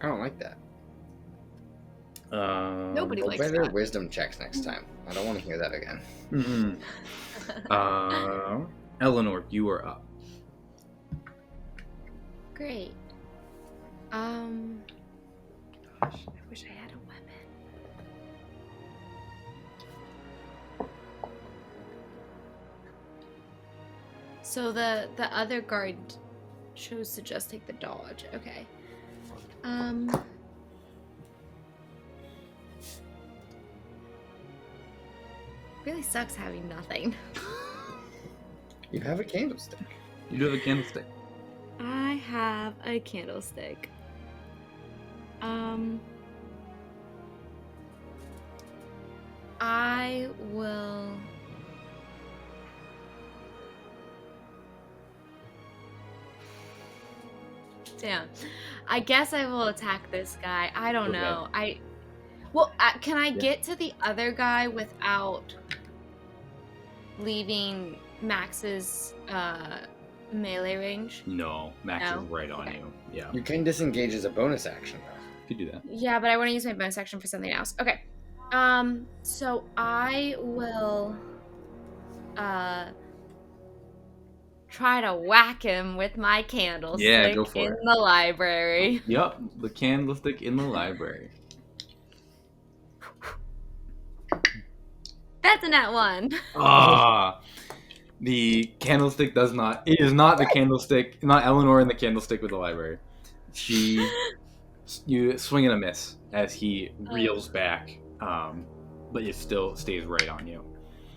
I don't like that. Nobody Go likes better that. wisdom checks next time. I don't want to hear that again. Eleanor, you are up. Great. Gosh, I wish I had a weapon. So the other guard chose to just take the dodge. Okay. Really sucks having nothing. You have a candlestick. You do have a candlestick. I have a candlestick. I will. Damn. I guess I will attack this guy. I don't know. Can I get to the other guy without leaving Max's melee range? No, Max No? is right on Okay. you. Yeah, You can disengage as a bonus action, though. you could do that. Yeah, but I want to use my bonus action for something else. Okay. So I will try to whack him with my candlestick Yeah, go for in it. the library. Yep, the candlestick in the library. That's a nat 1. The candlestick does not. It is not the candlestick. Not Eleanor in the candlestick with the library. You swing and a miss as he reels back, but it still stays right on you.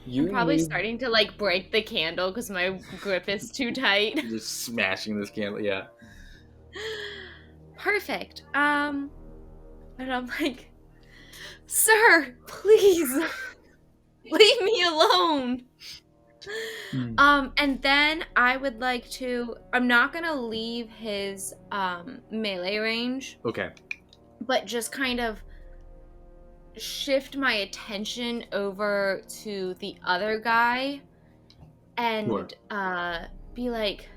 I'm probably starting to like break the candle because my grip is too tight. You're just smashing this candle. Yeah. Perfect. And I'm like, sir, please leave me alone. And then I would like to. I'm not gonna leave his melee range. Okay. But just kind of shift my attention over to the other guy and be like,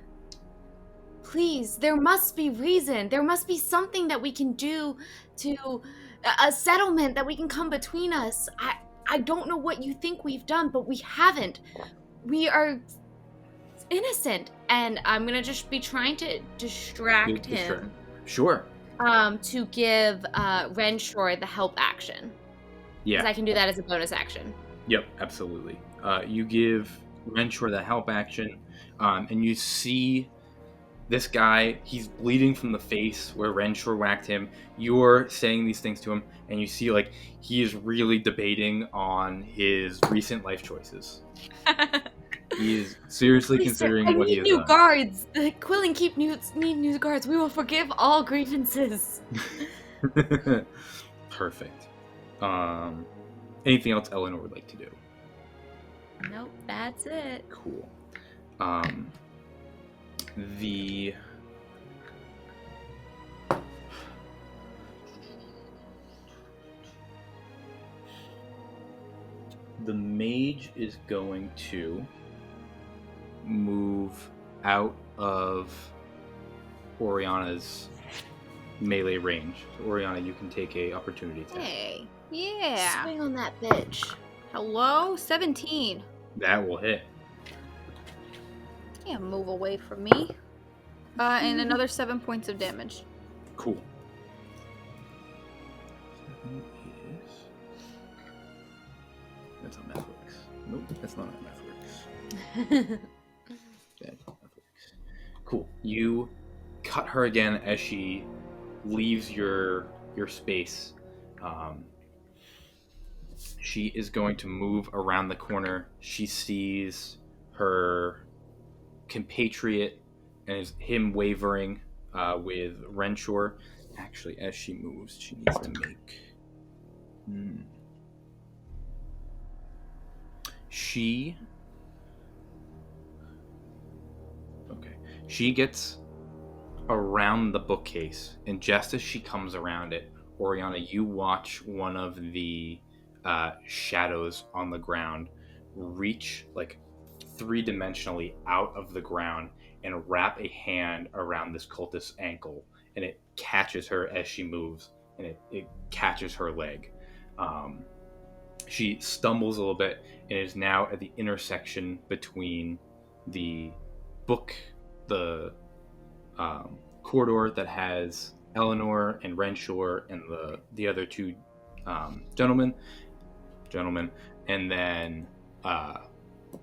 please, there must be reason. There must be something that we can do to a settlement that we can come between us. I don't know what you think we've done, but we haven't. We are innocent. And I'm going to just be trying to distract him. Sure. To give Renshaw the help action. Yeah. Because I can do that as a bonus action. Yep, absolutely. You give Renshaw the help action, and you see this guy, he's bleeding from the face where Renshaw whacked him. You're saying these things to him, and you see, like, he is really debating on his recent life choices. He is seriously considering what he has done. I need new guards. Quill and Keep need new guards. We will forgive all grievances. Perfect. Anything else Eleanor would like to do? Nope, that's it. Cool. The mage is going to move out of Oriana's melee range. So Oriana, you can take a opportunity attack. Hey, yeah. Swing on that bitch. Hello, 17. That will hit. Yeah, move away from me. And another 7 points of damage. Cool. That's how math works. Nope, that's not how math works. Bad math works. Cool. You cut her again as she leaves your space. She is going to move around the corner. She sees her compatriot and is him wavering with Renshaw. Actually, as she moves, she needs to make. She gets around the bookcase, and just as she comes around it, Oriana, you watch one of the shadows on the ground reach like three-dimensionally out of the ground and wrap a hand around this cultist's ankle, and it catches her as she moves, and it catches her leg. She stumbles a little bit and is now at the intersection between the the corridor that has Eleanor and Renshaw and the other two gentlemen, and then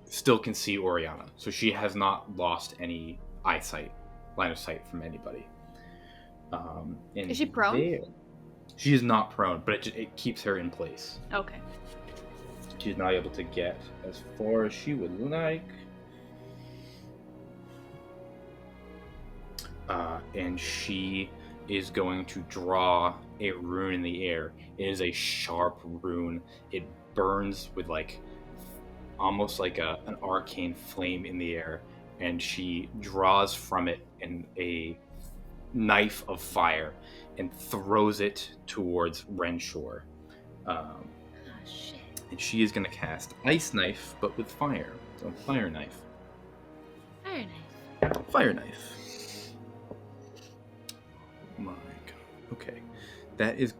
still can see Oriana. So she has not lost any line of sight from anybody. And Is she prone? She is not prone, but it keeps her in place. Okay. She's not able to get as far as she would like. And she is going to draw a rune in the air. It is a sharp rune. It burns with almost like an arcane flame in the air, and she draws from it a knife of fire and throws it towards Renshaw. Shit. And she is going to cast Ice Knife, but with fire. So Fire Knife. Fire knife. Fire Knife. My God. Okay. That is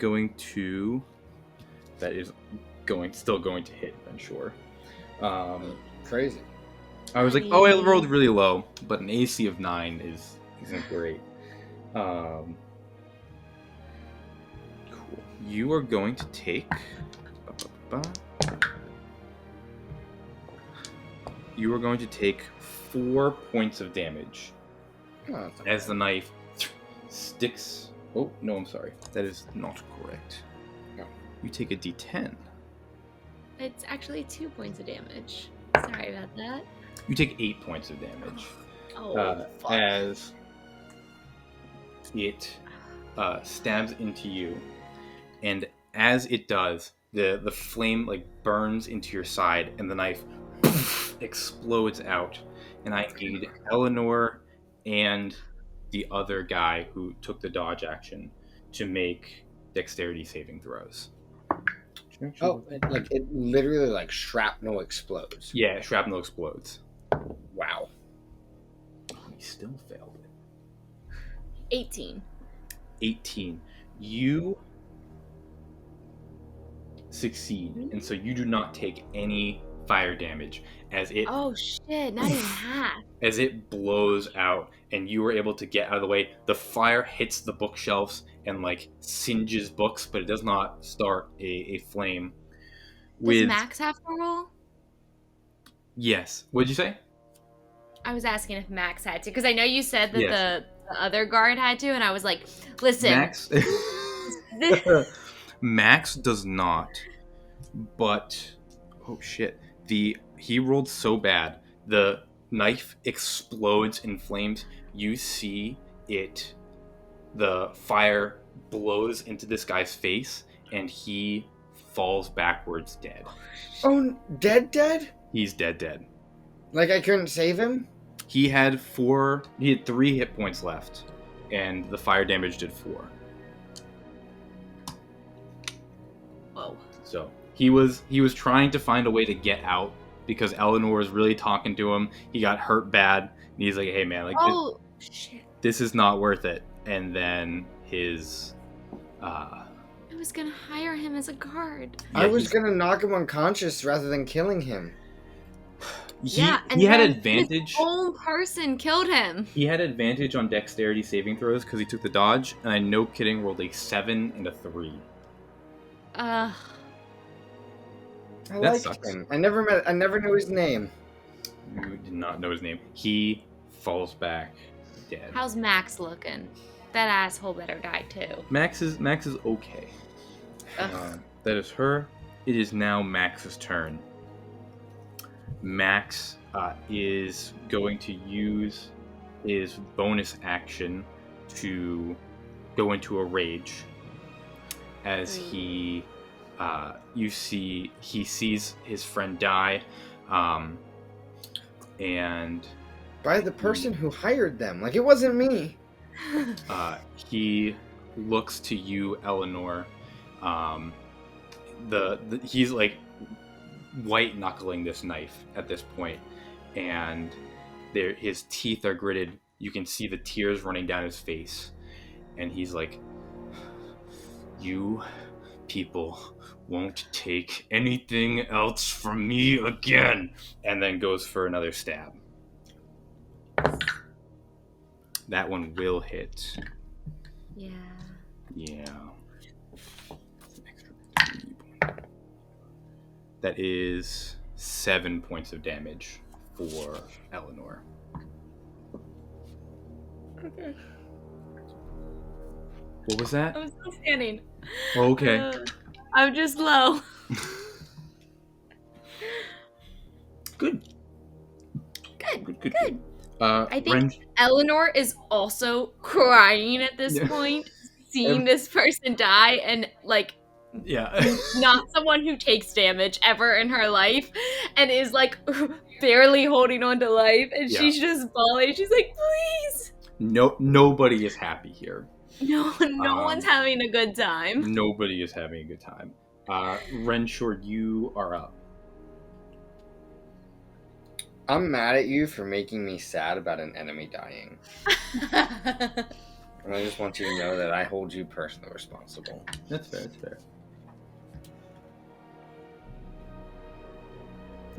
still going to hit Renshaw. Crazy. I was like, oh, I rolled really low, but an AC of 9 isn't great. Cool. You are going to take. You are going to take 4 points of damage as the knife sticks. Oh no, I'm sorry. That is not correct. No. You take a D10. It's actually 2 points of damage. Sorry about that. You take 8 points of damage. Oh, fuck. As it stabs into you, and as it does, the flame burns into your side, and the knife explodes out. And I need Eleanor and the other guy who took the dodge action to make dexterity saving throws. Oh, it literally shrapnel explodes. Yeah, shrapnel explodes. Wow. He still failed it. 18. 18. You succeed, and so you do not take any fire damage as it Oh shit, not even half. as it blows out, and you were able to get out of the way. The fire hits the bookshelves and singes books, but it does not start a flame. Does Max have to roll? Yes. What'd you say? I was asking if Max had to, because I know you said that Yes. the other guard had to, and I was like, listen. Max Max does not, but oh shit. He rolled so bad. The knife explodes in flames. You see the fire blows into this guy's face, and he falls backwards dead. Oh, dead? He's dead. I couldn't save him? He had 3 hit points left, and the fire damage did 4. Whoa. So he was trying to find a way to get out because Eleanor was really talking to him. He got hurt bad, and he's like, "Hey man, Shit. this is not worth it." And then his I was gonna hire him as a guard. I was gonna knock him unconscious rather than killing him. he and had then advantage. His own person killed him. He had advantage on dexterity saving throws because he took the dodge, and I no kidding rolled a 7 and a 3. I That like sucks. him. I never knew his name. You did not know his name. He falls back dead. How's Max looking? That asshole better die too. Max is okay. That is her. It is now Max's turn. Max is going to use his bonus action to go into a rage as he sees his friend die, and By the person who hired them. It wasn't me. he looks to you, Eleanor. He's white knuckling this knife at this point, and his teeth are gritted. You can see the tears running down his face, and he's like, "You people won't take anything else from me again. And then goes for another stab. That one will hit. Yeah. Yeah. That is 7 points of damage for Eleanor. Okay. What was that? I'm still standing. Okay. I'm just low. Good. Good. I think Ren- Eleanor is also crying at this point, seeing this person die, and like yeah. not someone who takes damage ever in her life, and is like barely holding on to life, and Yeah. she's just bawling. She's like, please. Nobody is happy here. No one's having a good time. Nobody is having a good time. Renshaw, you are up. I'm mad at you for making me sad about an enemy dying. And I just want you to know that I hold you personally responsible. That's fair.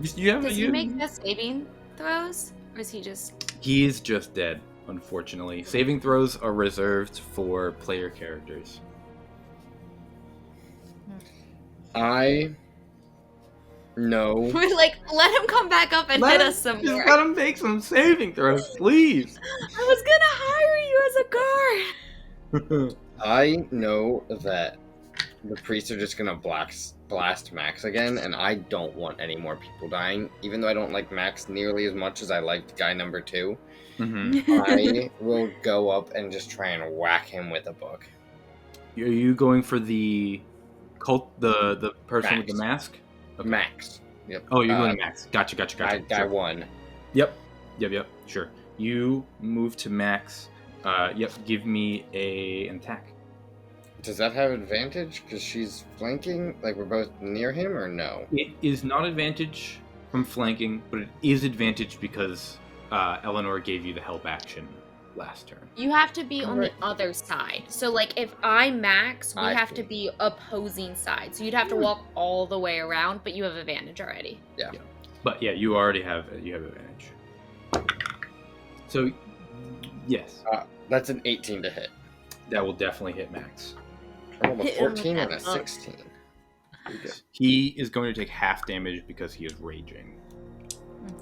Does he make the saving throws? Or is he just... He is just dead, unfortunately. Saving throws are reserved for player characters. No. We're like, let him come back up and hit us some more. Let him make some saving throws, please. I was gonna hire you as a guard. I know that the priests are just gonna blast Max again, and I don't want any more people dying. Even though I don't like Max nearly as much as I liked guy number 2, I will go up and just try and whack him with a book. Are you going for the cult, the person with the mask? Okay. Max. Yep. Oh, you're going to Max. Gotcha. Guy Sure. 1. Yep. Sure. You move to Max. Give me an attack. Does that have advantage? Because she's flanking? Like, we're both near him, or no? It is not advantage from flanking, but it is advantage because Eleanor gave you the help action last turn. You have to be on the other side. So, like, if I max, we have to be opposing sides. So you'd have to walk all the way around, but you have advantage already. Yeah. But yeah, you already have advantage. So, yes. That's an 18 to hit. That will definitely hit Max. I rolled a 14 and a 16. He is going to take half damage because he is raging.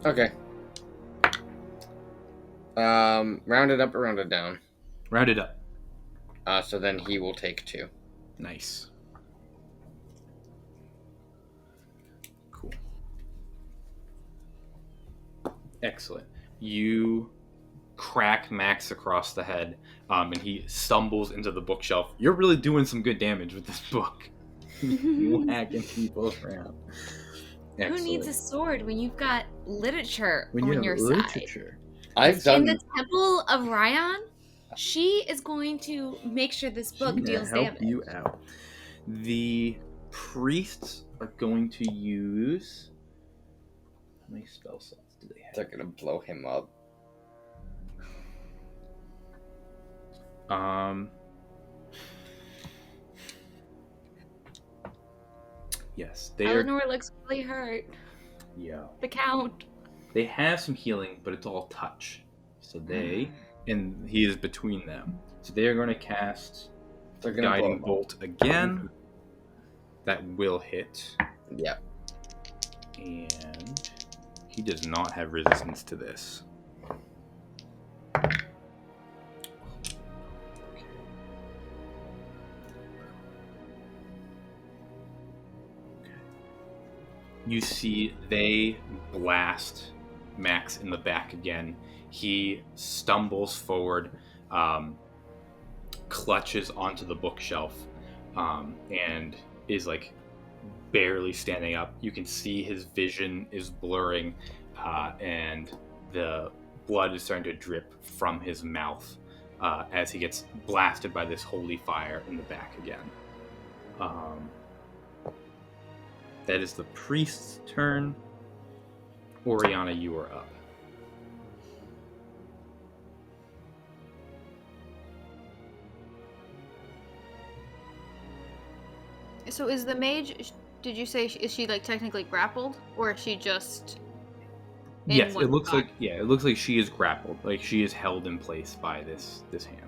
Okay. Rounded up or rounded down? Rounded up. So then he will take 2. Nice. Cool. Excellent. You crack Max across the head, and he stumbles into the bookshelf. You're really doing some good damage with this book. Whacking people around. Excellent. Who needs a sword when you've got literature When you on your have side? literature. I've done... In the Temple of Rion, she is going to make sure this book deals help damage. you out. The priests are going to use... How many spell slots do they have? They're gonna blow him up. Yes, Eleanor looks really hurt. Yeah. The Count. They have some healing, but it's all touch. So and he is between them. So they are going to cast Guiding Bolt again. That will hit. Yeah. And he does not have resistance to this. You see they blast Max in the back again. He stumbles forward, clutches onto the bookshelf, and is like barely standing up. You can see his vision is blurring, and the blood is starting to drip from his mouth as he gets blasted by this holy fire in the back again. That is the priest's turn. Oriana, you are up. So is the mage? Did you say is she like technically grappled, or is she just? In Yes, one it looks spot? like she is grappled, like she is held in place by this hand.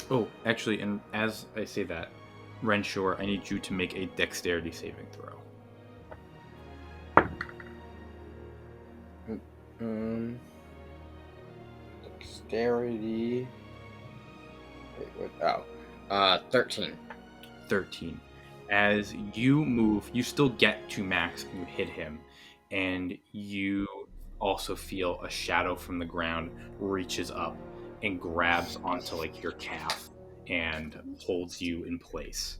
Oh, actually, and as I say that, Renshaw, I need you to make a dexterity saving throw. Dexterity. Wait, what? Oh, 13. 13. As you move, you still get to Max and you hit him, and you also feel a shadow from the ground reaches up and grabs onto like your calf and holds you in place.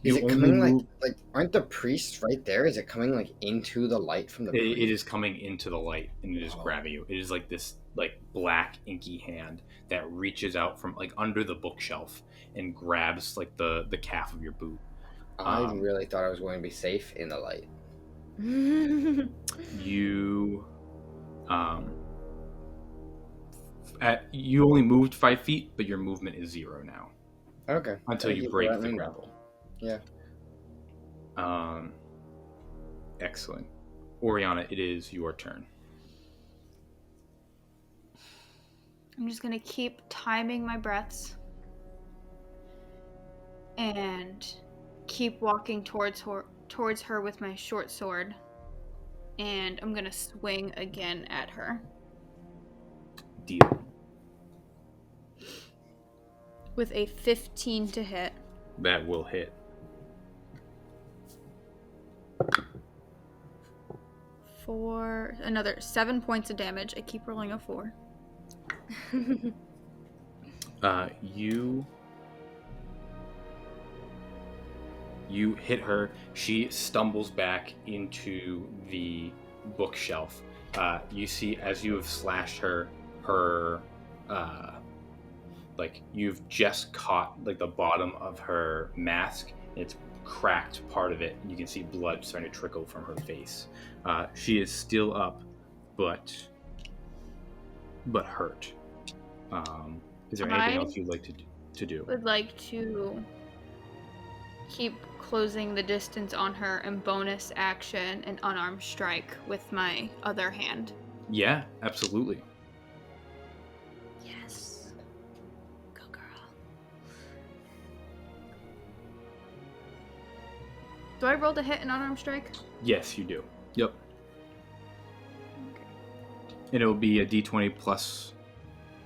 Is You it only coming move. like aren't the priests right there? Is it coming like into the light from the It priest? is coming into the light and it is grabbing you. It is like this like black inky hand that reaches out from like under the bookshelf and grabs like the calf of your boot. I really thought I was going to be safe in the light. You you only moved 5 feet, but your movement is 0 now Okay. until Thank you for break letting the me know. grapple. Yeah. Excellent. Oriana, it is your turn. I'm just gonna keep timing my breaths and keep walking towards her with my short sword, and I'm gonna swing again at her Deal. with a 15 to hit. That will hit. For another 7 points of damage. I keep rolling a 4. You hit her. She stumbles back into the bookshelf. You see, as you have slashed her, like you've just caught like the bottom of her mask. It's cracked part of it, and you can see blood starting to trickle from her face. She is still up, but hurt. Is there anything else you'd like to do? Would like to keep closing the distance on her and bonus action an unarmed strike with my other hand. Yeah, absolutely. Yes. Go, girl. Do I roll to hit an unarmed strike? Yes, you do. Yep. Okay. And it'll be a d20 plus.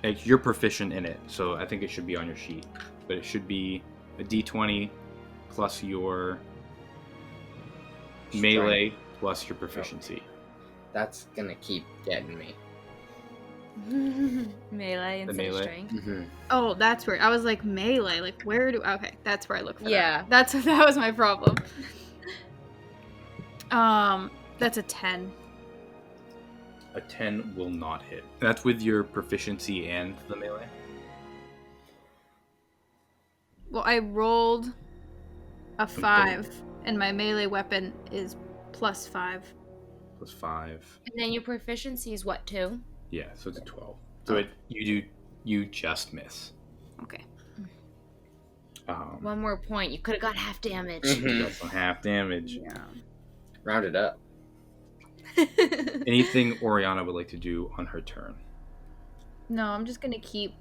Like, you're proficient in it, so I think it should be on your sheet. But it should be a d20 plus your melee plus your proficiency. That's gonna keep getting me. Melee instead melee? of strength. Mm-hmm. Oh, that's where I was like melee. Like where do? Okay, that's where I look for. Yeah. that was my problem. That's a 10. A 10 will not hit. That's with your proficiency and the melee? Well, I rolled a 5, and my melee weapon is plus 5. Plus 5. And then your proficiency is what, 2? Yeah, so it's a 12. So you just miss. Okay. One more point. You could have got half damage. You got some half damage. Yeah. Round it up. Anything Oriana would like to do on her turn? No, I'm just gonna keep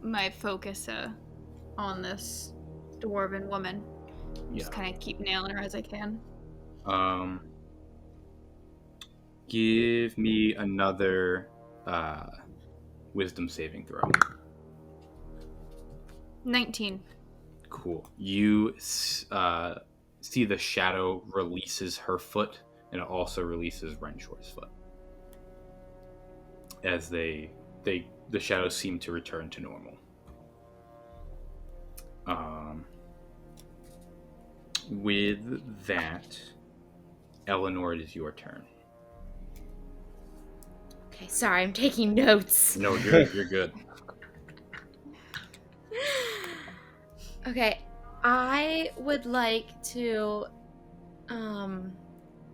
my focus on this dwarven woman. Just kind of keep nailing her as I can. Give me another wisdom saving throw. 19. Cool. You see the shadow releases her foot, and it also releases Renshaw's foot. As the shadows seem to return to normal. With that, Eleanor, it is your turn. Okay, sorry, I'm taking notes. No, you're good. Okay, I would like to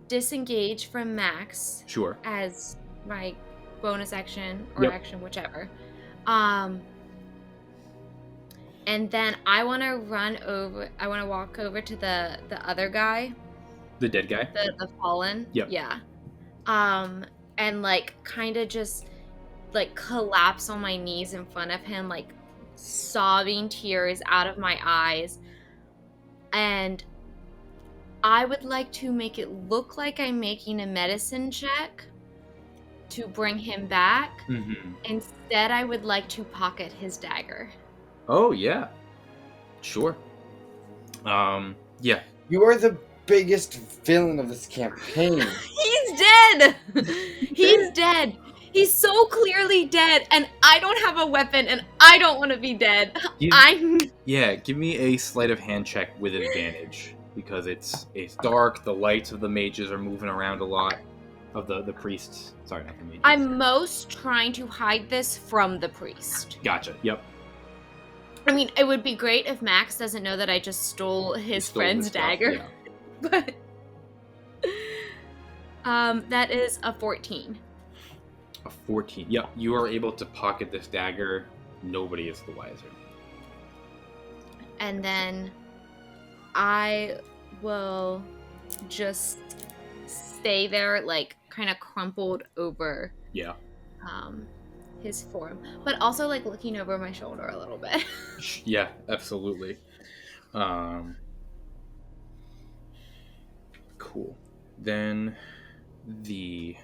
disengage from Max Sure. as my bonus action or Yep. action, whichever. And then I want to walk over to the other guy, The dead guy? the fallen. Yep. Yeah. And like kind of just like collapse on my knees in front of him, like sobbing tears out of my eyes. And I would like to make it look like I'm making a medicine check to bring him back. Mm-hmm. Instead, I would like to pocket his dagger. Oh, yeah. Sure. Yeah. You are the biggest villain of this campaign. He's dead! He's dead! He's so clearly dead, and I don't have a weapon, and I don't want to be dead. Yeah, give me a sleight of hand check with advantage. Because it's dark, the lights of the mages are moving around a lot. Of the priests. Sorry, not the mages. I'm most trying to hide this from the priest. Gotcha, yep. I mean, it would be great if Max doesn't know that I just stole his friend's dagger. Yeah. But that is a 14. A 14. Yep, you are able to pocket this dagger. Nobody is the wiser. And then I will just stay there, like, kind of crumpled over Yeah. his form. But also, like, looking over my shoulder a little bit. Yeah, absolutely. Cool. Then the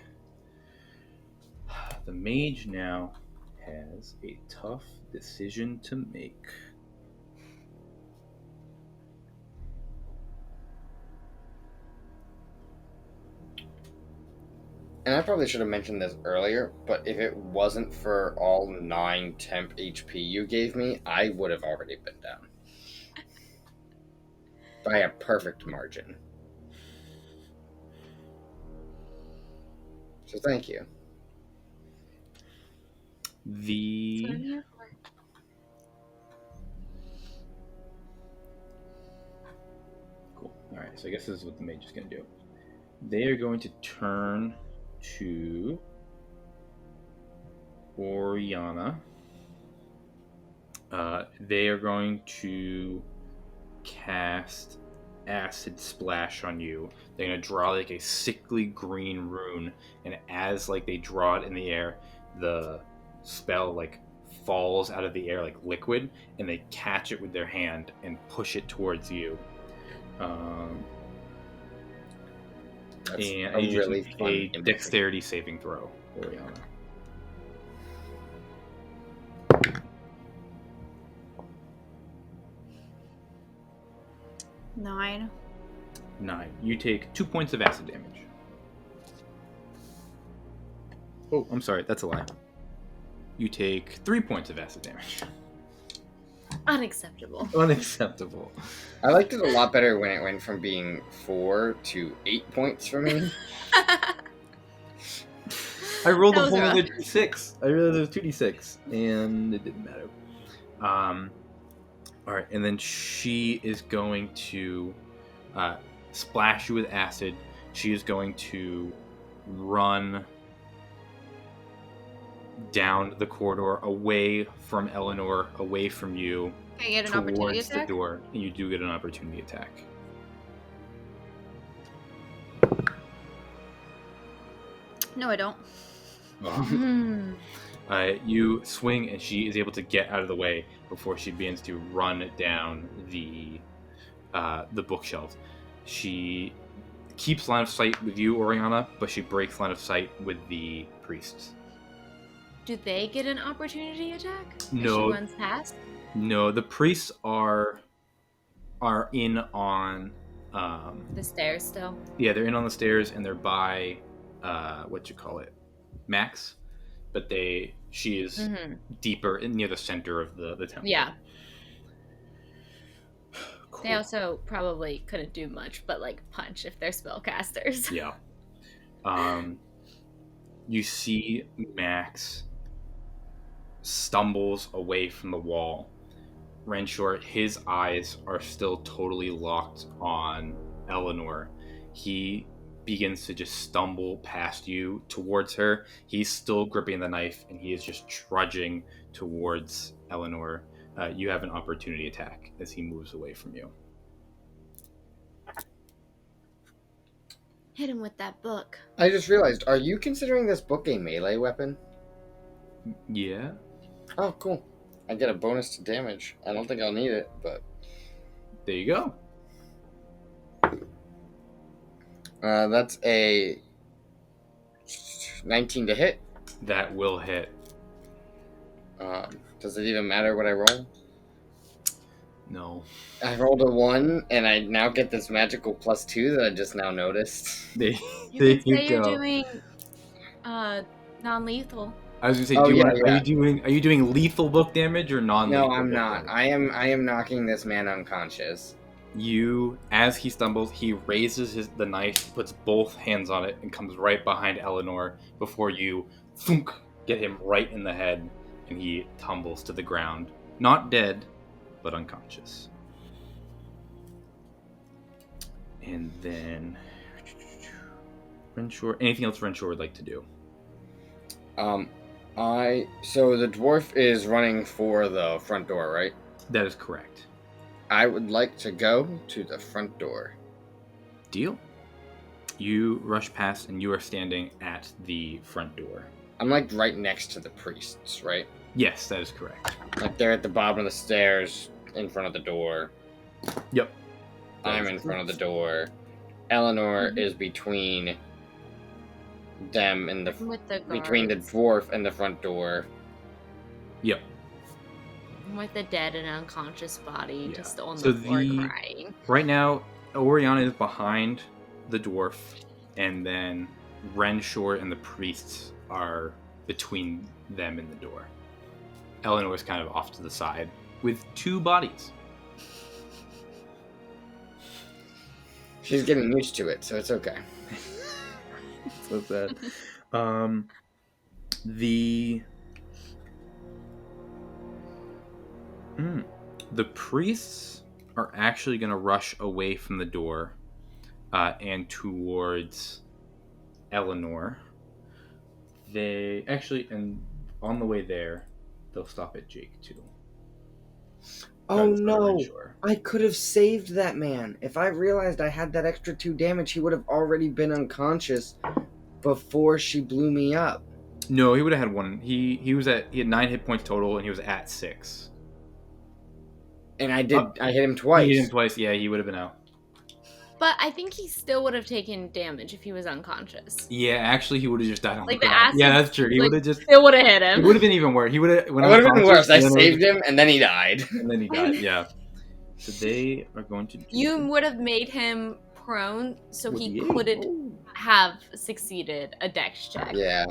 mage now has a tough decision to make. And I probably should have mentioned this earlier, but if it wasn't for all 9 temp HP you gave me, I would have already been down. By a perfect margin. So thank you. Cool. Alright, so I guess this is what the mage is going to do. They are going to turn to Oriana. They are going to cast Acid Splash on you. They're going to draw like a sickly green rune, and as like they draw it in the air, the spell like falls out of the air like liquid, and they catch it with their hand and push it towards you. That's And a I need you to really make fun a imagery. dexterity saving throw, Oriana. Nine. 9. You take 2 points of acid damage. Oh, I'm sorry, that's a lie. You take 3 points of acid damage. Unacceptable. Unacceptable. I liked it a lot better when it went from being 4 to 8 points for me. I rolled That a was whole rough. other d6. I realized it was 2d6, and it didn't matter. Alright, and then she is going to splash you with acid. She is going to run down the corridor, away from Eleanor, away from you, Can I get an opportunity towards the attack? door. And you do get an opportunity attack. No, I don't. Hmm. You swing, and she is able to get out of the way before she begins to run down the bookshelves. She keeps line of sight with you, Oriana, but she breaks line of sight with the priests. Do they get an opportunity attack? If No. she runs past? No, the priests are in on The stairs still. yeah, they're in on the stairs, and they're by Max, but she is deeper near the center of the temple. Yeah. Cool. They also probably couldn't do much but like punch if they're spellcasters. Yeah. You see Max stumbles away from the wall. Renshaw, his eyes are still totally locked on Eleanor. He begins to just stumble past you towards her. He's still gripping the knife, and he is just trudging towards Eleanor, you have an opportunity attack as he moves away from you. Hit him with that book. I just realized, are you considering this book a melee weapon? Yeah. Oh, cool. I get a bonus to damage. I don't think I'll need it, but... There you go. That's a 19 to hit. That will hit. Does it even matter what I roll? No. I rolled a 1, and I now get this magical +2 that I just now noticed. There You could you say you're go. doing non-lethal. I was gonna say, Oh, do you yeah, want, are you doing lethal book damage or non-lethal? No, I'm book not. damage? I am knocking this man unconscious. You, as he stumbles, he raises the knife, puts both hands on it, and comes right behind Eleanor before you thunk, get him right in the head, and he tumbles to the ground. Not dead, but unconscious. And then Renshaw. Anything else Renshaw would like to do? So the dwarf is running for the front door, right? That is correct. I would like to go to the front door. Deal. You rush past, and you are standing at the front door. I'm like right next to the priests, right? Yes, that is correct. Like they're at the bottom of the stairs, in front of the door. Yep. I'm in front of the door. Eleanor is between them and With the between the guards. dwarf and the front door. Yep. With the dead and unconscious body, Yeah. just on So the floor the- crying. Right now, Oriana is behind the dwarf, and then Renshaw and the priests are between them and the door. Eleanor is kind of off to the side with two bodies. She's getting used to it, so it's okay. So sad. The priests are actually going to rush away from the door and towards Eleanor. They actually, and on the way there, they'll stop at Jake too. Oh That's not no! really sure. I could have saved that man. If I realized I had that extra 2 damage, he would have already been unconscious before she blew me up. No, he would have had one. He had 9 hit points total, and he was at 6. And I hit him twice. He hit him twice. Yeah, he would have been out. But I think he still would have taken damage if he was unconscious. Yeah, actually, he would have just died on Like the the ground. acid, Yeah, that's true. He like, would have just. Still would have hit It him. would have been even worse. He would have. It would have been worse. I saved him, and then he died. And then he died. Yeah. So they are going to. You would have made him prone, so With he the eight. couldn't have succeeded a dex check. Yeah.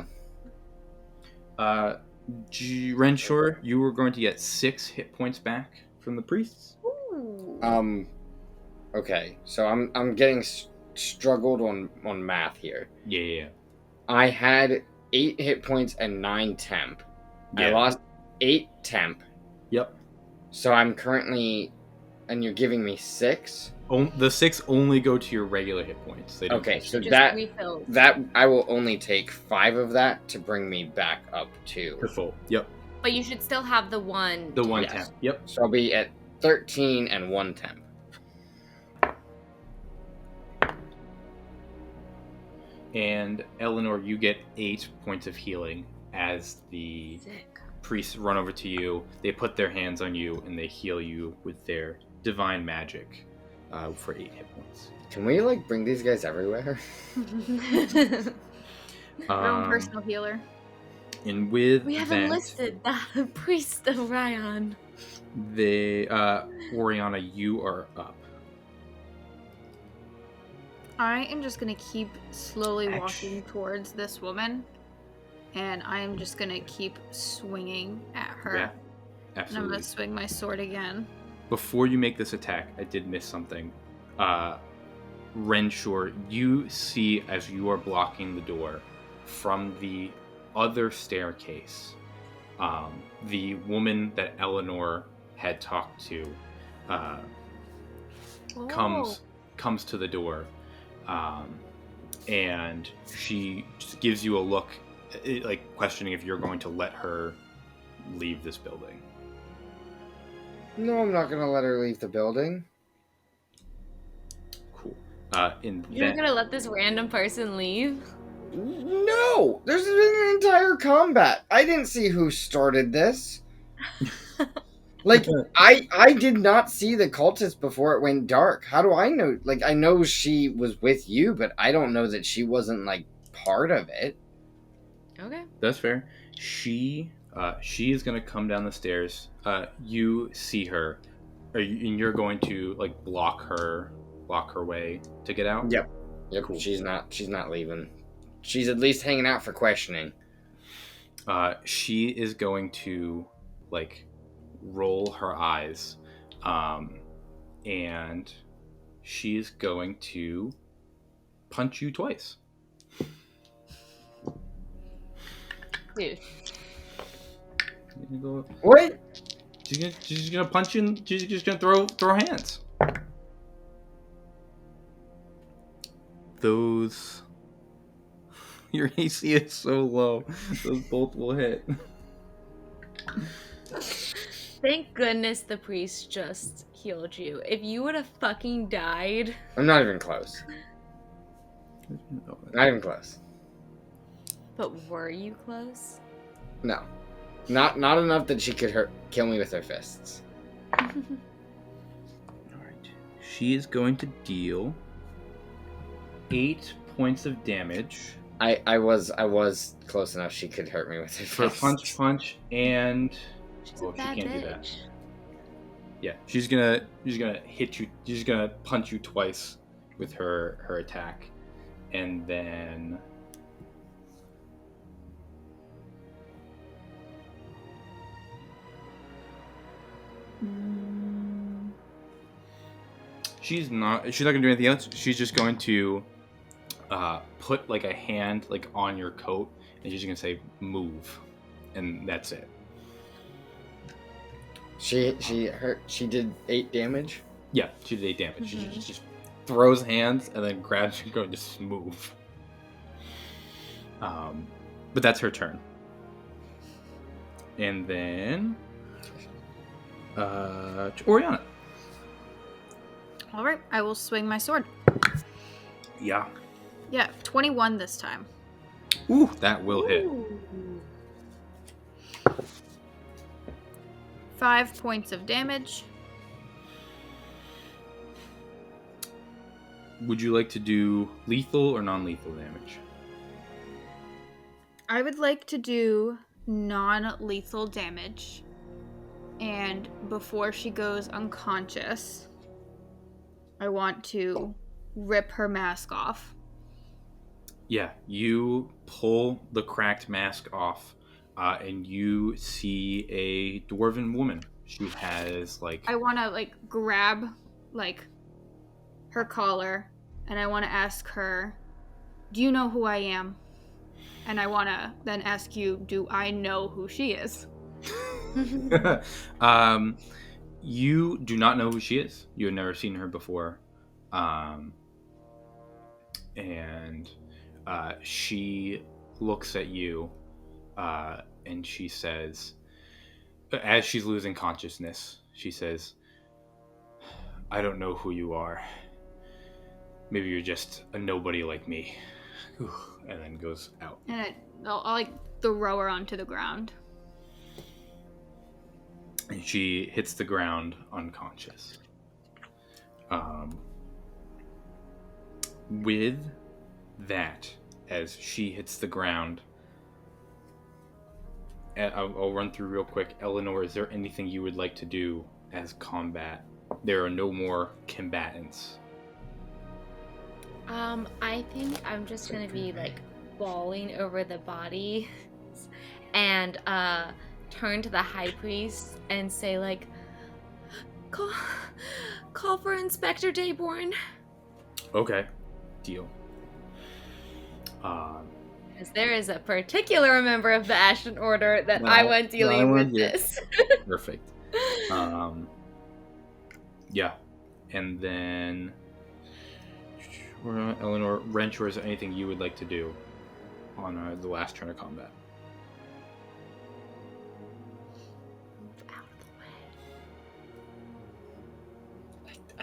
Renshaw, you were going to get 6 hit points back from the priests. Ooh. Okay, so I'm getting struggled on math here. Yeah. I had 8 hit points and 9 temp. I lost 8 temp. Yep. So I'm currently, and you're giving me 6. The 6 only go to your regular hit points. They don't Okay, so Just that refills. I will only take 5 of that to bring me back up to. to full. Yep. But you should still have the one. The 1 Yes. temp. Yep. So I'll be at 13 and 1 temp. And Eleanor, you get 8 points of healing as the Sick. priests run over to you. They put their hands on you and they heal you with their divine magic for 8 hit points. Can we like bring these guys everywhere? Our own personal healer. And with We haven't that, listed the priest of Rion. Oriana, you are up. I am just gonna keep slowly Action. walking towards this woman, and I am just gonna keep swinging at her. Yeah, And I'm absolutely. gonna swing my sword again. Before you make this attack, I did miss something. Renshaw, you see as you are blocking the door from the other staircase, the woman that Eleanor had talked to comes to the door, and she just gives you a look, like questioning if you're going to let her leave this building. No, I'm not gonna let her leave the building. Cool. In You're that, gonna let this random person leave? No! There's been an entire combat. I didn't see who started this. Like, I did not see the cultist before it went dark. How do I know? Like, I know she was with you, but I don't know that she wasn't, like, part of it. Okay. that's fair. She is gonna come down the stairs. You see her, and you're going to like block her way to get out. Yep. Cool. She's not leaving. She's at least hanging out for questioning. She is going to like roll her eyes, and she's going to punch you twice. Dude. What? She's gonna punch you. She's just gonna throw hands. Those. Your AC is so low. Those both will hit. Thank goodness the priest just healed you. If you would have fucking died. I'm not even close. Not even close. But were you close? No. Not enough that she could kill me with her fists. Alright. She is going to deal 8 points of damage. I was close enough she could hurt me with her For fists. punch, and She's oh, a she bad can't bitch. do that. Yeah, she's gonna hit you. She's gonna punch you twice with her attack, and then she's not gonna do anything else. She's just going to put like a hand like on your coat, and she's gonna say move, and that's it. She did 8 damage. Yeah, she did 8 damage. She just throws hands and then grabs you and just move. But that's her turn. And then Oriana. All right, I will swing my sword. Yeah. Yeah, 21 this time. Ooh, that will hit. 5 points of damage. Would you like to do lethal or non-lethal damage? I would like to do non-lethal damage. And before she goes unconscious, I want to rip her mask off. Yeah, you pull the cracked mask off, and you see a dwarven woman. She has like I want to like grab like her collar, and I want to ask her, "Do you know who I am?" And I want to then ask you, "Do I know who she is?" You do not know who she is. You have never seen her before, and she looks at you, and she says, as she's losing consciousness, she says, "I don't know who you are. Maybe you're just a nobody like me." And then goes out. And I'll like throw her onto the ground. And she hits the ground unconscious. With that, as she hits the ground, I'll run through real quick. Eleanor, is there anything you would like to do as combat? There are no more combatants. I think I'm just gonna be like bawling over the body and turn to the high priest and say like, call for Inspector Dayborn. Okay, deal. Because there is a particular member of the Ashen Order that I want dealing with this. Perfect. Yeah, and then Eleanor, Wrench, or is there anything you would like to do on the last turn of combat?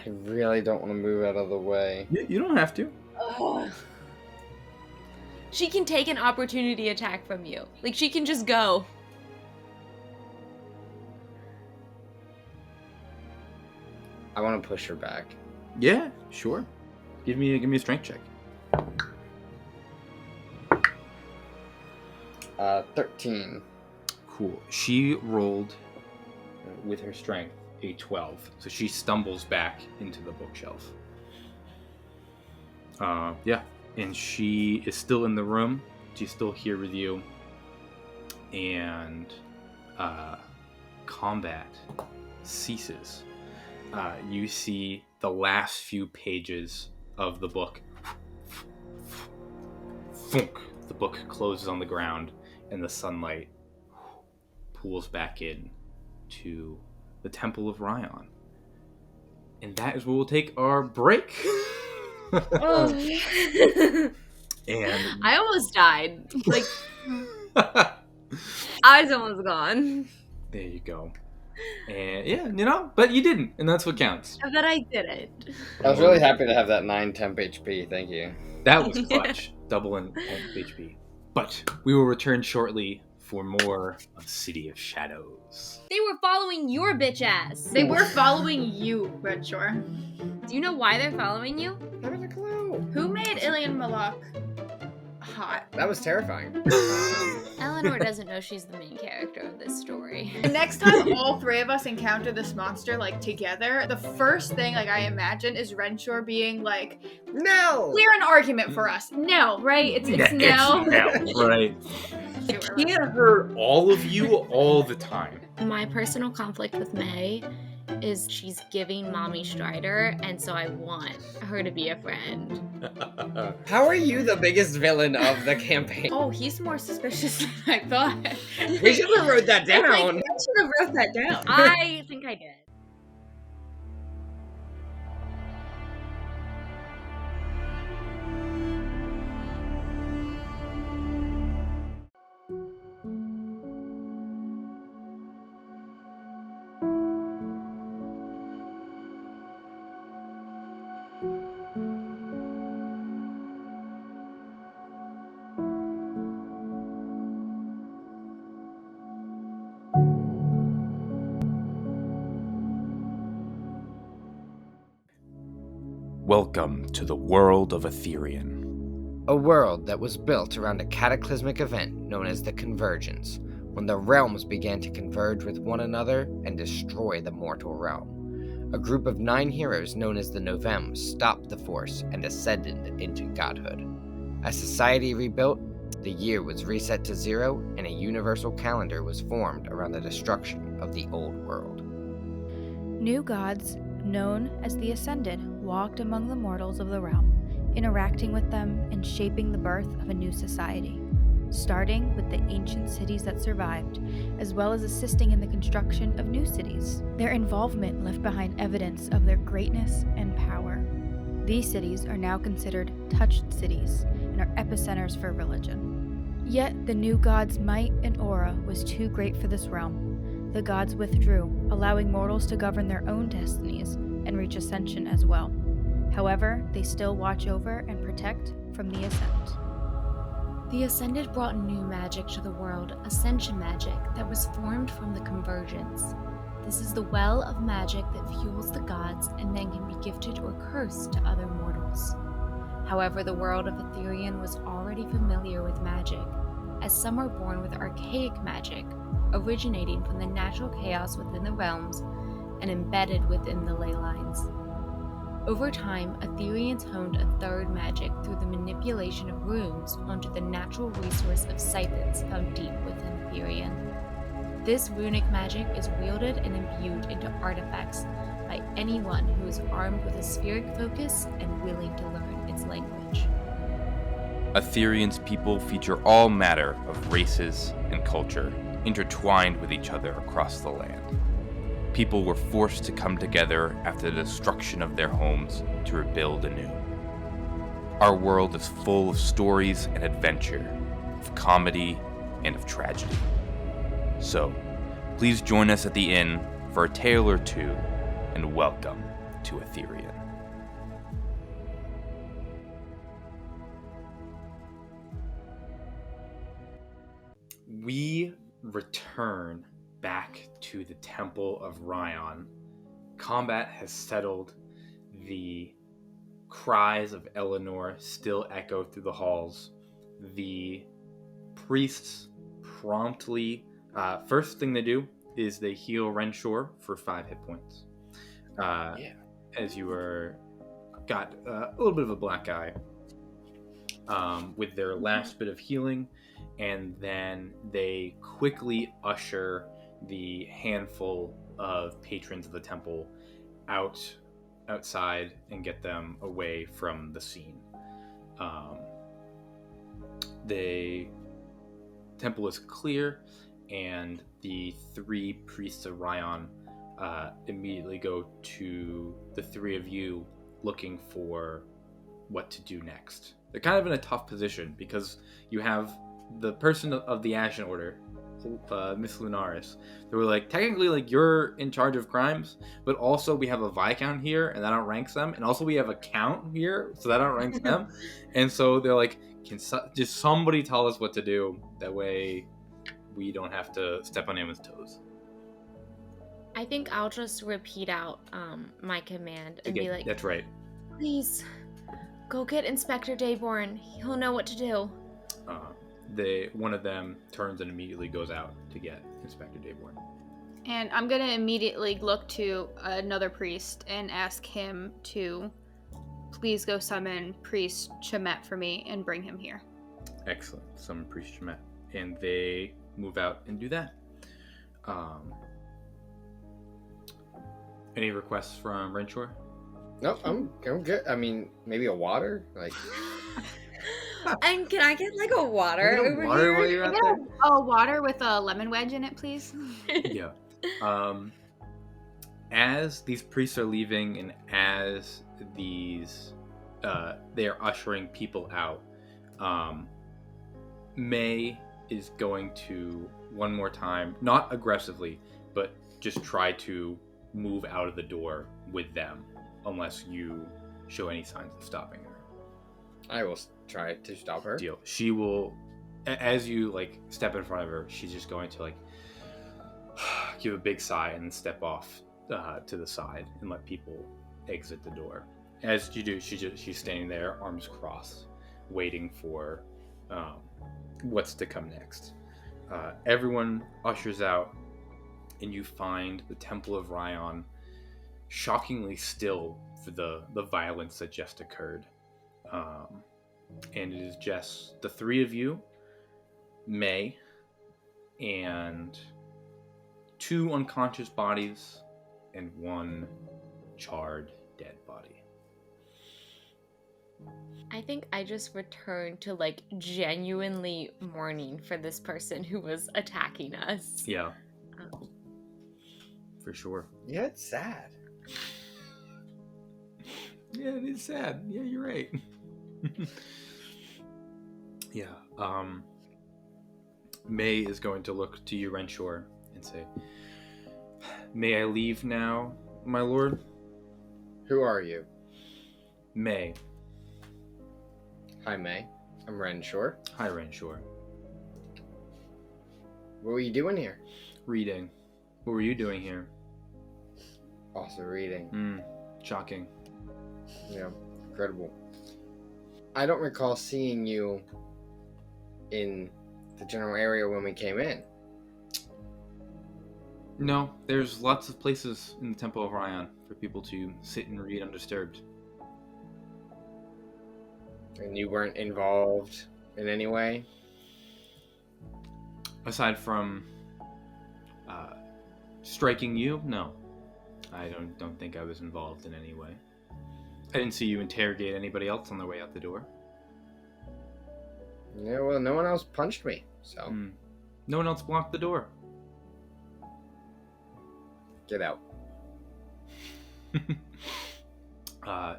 I really don't want to move out of the way. You don't have to. Ugh. She can take an opportunity attack from you. Like, she can just go. I want to push her back. Yeah, sure. Give me a strength check. 13. Cool. She rolled with her strength a 12, so she stumbles back into the bookshelf. Yeah, and she is still in the room. She's still here with you, and combat ceases. You see the last few pages of the book. Thunk. The book closes on the ground, and the sunlight pools back in to the Temple of Rion. And that is where we'll take our break. Oh. And I almost died. Like, eyes almost gone. there you go. And yeah, but you didn't, and that's what counts. But I did it. I was really happy to have that 9 temp HP. Thank you. That was clutch. Double in HP. But we will return shortly for more of City of Shadows. They were following your bitch ass. They were following you, Redshore. Do you know why they're following you? That was a clue. Who made Ilian Malak hot? That was terrifying. Eleanor doesn't know she's the main character of this story. The next time all three of us encounter this monster, like, together, the first thing, like, I imagine is Renshore being like, No! clear an argument for us. No, right? It's no. It's no, right? I can't hurt all of you all the time. My personal conflict with May is she's giving Mommy Strider, and so I want her to be a friend. How are you the biggest villain of the campaign? Oh, he's more suspicious than I thought. We should have wrote that down. I should have wrote that down. I think I did. Welcome to the world of Ethereum. A world that was built around a cataclysmic event known as the Convergence, when the realms began to converge with one another and destroy the mortal realm. A group of 9 heroes known as the Novems stopped the force and ascended into godhood. As society rebuilt, the year was reset to 0 and a universal calendar was formed around the destruction of the old world. New gods, known as the Ascended, walked among the mortals of the realm, interacting with them and shaping the birth of a new society, starting with the ancient cities that survived, as well as assisting in the construction of new cities. Their involvement left behind evidence of their greatness and power. These cities are now considered touched cities and are epicenters for religion. Yet the new gods' might and aura was too great for this realm. The gods withdrew, allowing mortals to govern their own destinies and reach ascension as well. However, they still watch over and protect from the ascent. The Ascended brought new magic to the world, ascension magic, that was formed from the Convergence. This is the well of magic that fuels the gods and then can be gifted or cursed to other mortals. However, the world of Ethereum was already familiar with magic, as some are born with archaic magic, originating from the natural chaos within the realms and embedded within the ley lines. Over time, Ethereans honed a third magic through the manipulation of runes onto the natural resource of siphons found deep within Ethereum. This runic magic is wielded and imbued into artifacts by anyone who is armed with a spheric focus and willing to learn its language. Ethereum's people feature all manner of races and culture intertwined with each other across the land. People were forced to come together after the destruction of their homes to rebuild anew. Our world is full of stories and adventure, of comedy and of tragedy. So, please join us at the inn for a tale or two, and welcome to Ethereum. We return back to the Temple of Rion. Combat has settled. The cries of Eleanor still echo through the halls. The priests promptly, first thing they do is they heal Renshaw for 5 hit points. As you got a little bit of a black eye with their last bit of healing, and then they quickly usher the handful of patrons of the temple outside and get them away from the scene. The temple is clear, and the 3 priests of Rion immediately go to the 3 of you looking for what to do next. They're kind of in a tough position because you have the person of the Ashen Order, Miss Lunaris. They were like, technically, like, you're in charge of crimes, but also we have a Viscount here, and that outranks them, and also we have a Count here, so that outranks them. And so they're like, just somebody tell us what to do? That way we don't have to step on anyone's toes. I think I'll just repeat out my command and be like, that's right. Please, go get Inspector Dayborn. He'll know what to do. One of them turns and immediately goes out to get Inspector Dayborn. And I'm going to immediately look to another priest and ask him to please go summon Priest Chamet for me and bring him here. Excellent. Summon Priest Chamet. And they move out and do that. Any requests from Renshaw? No, I'm good. I mean, maybe a water? Like... And can I get like a water over water here? while you're out there? Oh, water with a lemon wedge in it, please. Yeah. As these priests are leaving and as these they are ushering people out, May is going to one more time, not aggressively, but just try to move out of the door with them unless you show any signs of stopping her. I will try to stop her. Deal. She will, as you like step in front of her, she's just going to like give a big sigh and step off to the side and let people exit the door. As you do, she's standing there, arms crossed, waiting for what's to come next. Everyone ushers out, and you find the Temple of Rion shockingly still for the violence that just occurred. And it is just the 3 of you, May, and 2 unconscious bodies and 1 charred dead body. I think I just returned to like genuinely mourning for this person who was attacking us. Yeah. For sure. Yeah, it's sad. Yeah, it is sad. Yeah, you're right. Yeah. May is going to look to you, Renshaw, and say, "May I leave now, my lord?" Who are you? May. Hi, May. I'm Renshaw. Hi, Renshaw. What were you doing here? Reading. What were you doing here? Also reading. Shocking. Yeah, incredible. I don't recall seeing you in the general area when we came in. No, there's lots of places in the Temple of Rion for people to sit and read undisturbed. And you weren't involved in any way? Aside from striking you, no. I don't think I was involved in any way. I didn't see you interrogate anybody else on their way out the door. Yeah, well, no one else punched me, so... No one else blocked the door. Get out.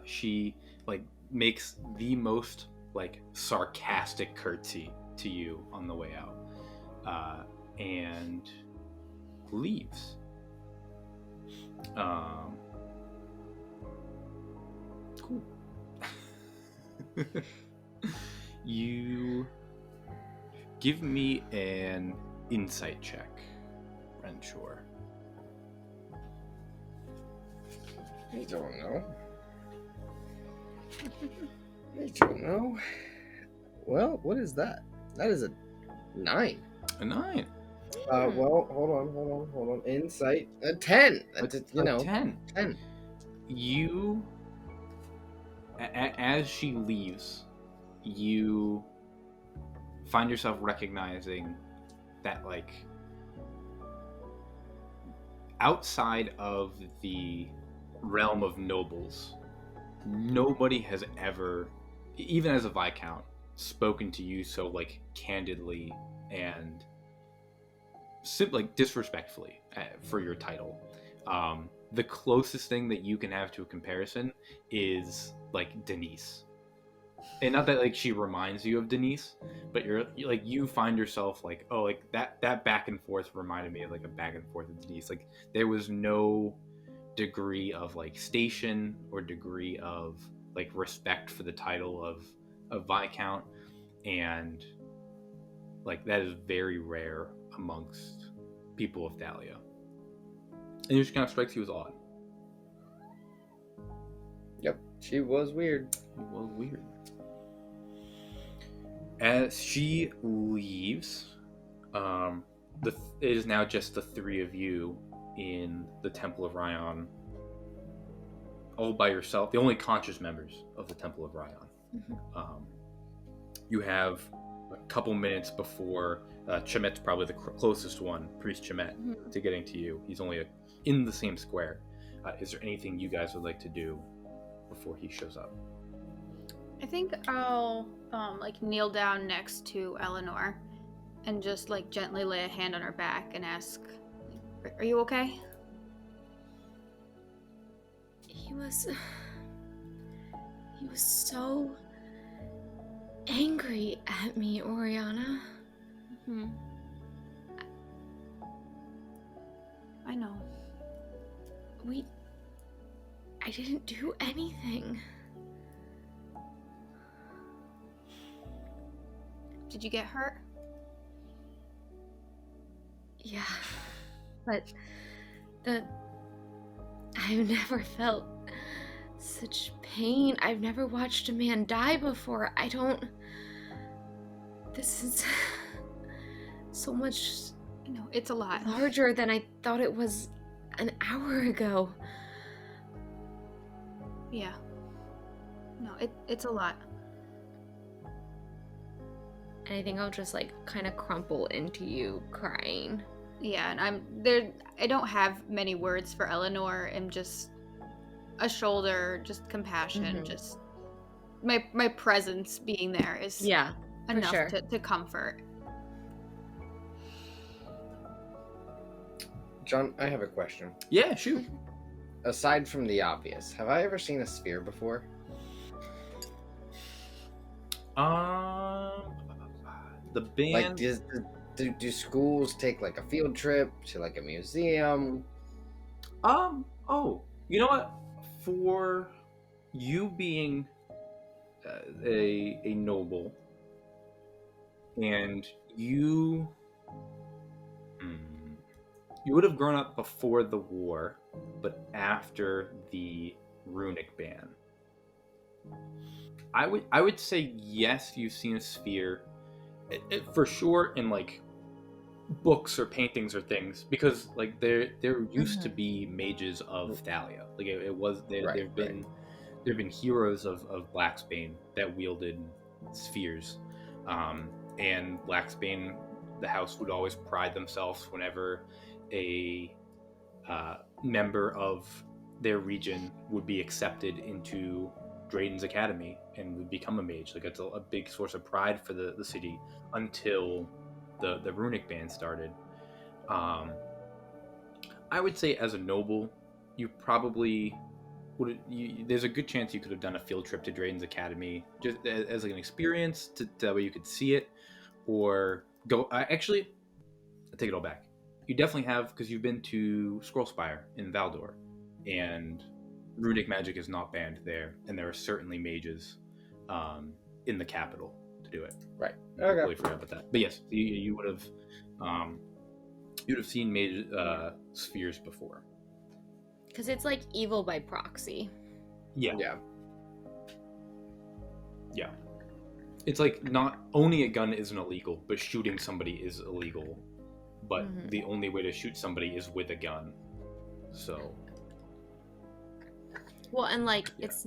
She, like, makes the most, like, sarcastic curtsy to you on the way out. And leaves. You give me an insight check, Renshaw. I don't know. I don't know. Well, what is that? That is a 9. A 9. Well, hold on. Insight, a 10. That's a, you know, 10. 10. You, as she leaves, you find yourself recognizing that, like, outside of the realm of nobles, nobody has ever, even as a Viscount, spoken to you so, like, candidly and like disrespectfully for your title. The closest thing that you can have to a comparison is like Denise, and not that like she reminds you of Denise, but you're like, you find yourself like, oh, like that back and forth reminded me of like a back and forth with Denise. Like there was no degree of like station or degree of like respect for the title of Viscount, and like that is very rare amongst people of Thalia. And it just kind of strikes you as odd. Yep, she was weird. It was weird. As she leaves, it is now just the three of you in the Temple of Rion, all by yourself, the only conscious members of the Temple of Rion. Mm-hmm. You have a couple minutes before Chemet's probably the closest one, Priest Chemet, mm-hmm. to getting to you. He's only in the same square. Is there anything you guys would like to do before he shows up? I think I'll like kneel down next to Eleanor and just like gently lay a hand on her back and ask, "Are you okay?" He was so angry at me, Oriana. Mm-hmm. I know. I didn't do anything. Did you get hurt? Yeah, but I've never felt such pain. I've never watched a man die before. This is so much. No, it's a lot. Larger than I thought it was an hour ago. Yeah. No, it's a lot. And I think I'll just like kind of crumple into you crying. Yeah, and I'm there. I don't have many words for Eleanor. I'm just a shoulder, just compassion, mm-hmm. just my presence being there is enough sure. to comfort. John, I have a question. Yeah, shoot. Aside from the obvious, have I ever seen a sphere before? The band. Like, do schools take like a field trip to like a museum? Oh, you know what? For you being a noble, and you would have grown up before the war, but after the runic ban. I would say yes, you've seen a sphere, for sure, in like books or paintings or things, because like there used to be mages of Thalia. Like it was there've been heroes of Blacksbane that wielded spheres, and Blacksbane, the house, would always pride themselves whenever a member of their region would be accepted into Drayden's Academy and would become a mage. Like it's a big source of pride for the city until the runic ban started. I would say as a noble, you probably would. There's a good chance you could have done a field trip to Drayden's Academy just as like an experience to that way you could see it, or go. Actually, I take it all back. You definitely have, because you've been to Scrollspire in Valdor, and runic magic is not banned there, and there are certainly mages in the capital to do it. Right. I totally forgot about that. But yes, you would have seen made spheres before. Because it's like evil by proxy. Yeah. Yeah. Yeah. It's like not owning a gun isn't illegal, but shooting somebody is illegal. But the only way to shoot somebody is with a gun. So. Well, and like it's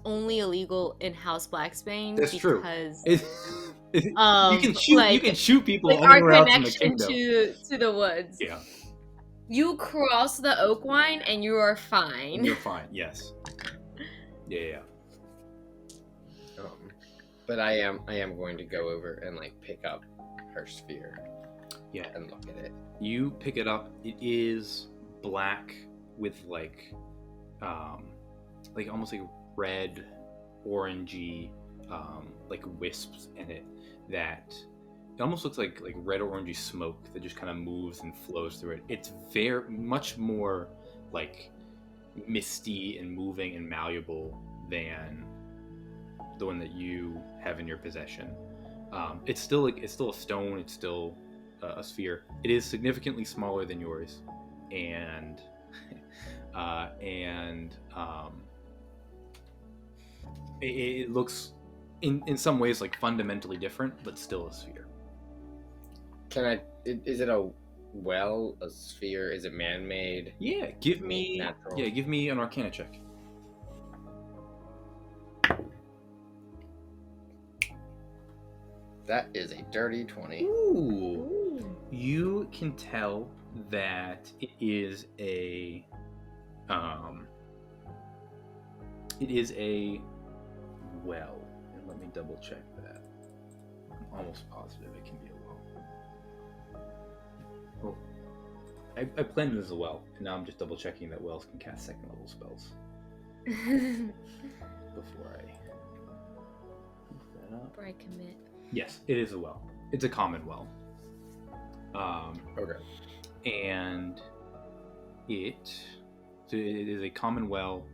only illegal in House Blacksbane. That's true. Because you can shoot people like our anywhere else in the connection kingdom. to the woods. Yeah. You cross the Oakwine and you are fine. You're fine. Yes. Yeah. But I am going to go over and like pick up her sphere. Yeah. And look at it. You pick it up. It is black with like almost like red, orangey, like wisps in it. That it almost looks like red orangey smoke that just kind of moves and flows through it. It's very much more like misty and moving and malleable than the one that you have in your possession. It's still a stone. It's still a sphere. It is significantly smaller than yours, and it looks in some ways like fundamentally different, but still a sphere. Is it a sphere? Is it man-made? Yeah, give me an Arcana check. That is a dirty 20. Ooh. You can tell that it is a well. And let me double check that. I'm almost positive it can be a well. Oh. I planned it as a well, and now I'm just double checking that wells can cast second level spells. Before I move that up. Before I commit. Yes, it is a well. It's a common well. Okay. And it is a common well,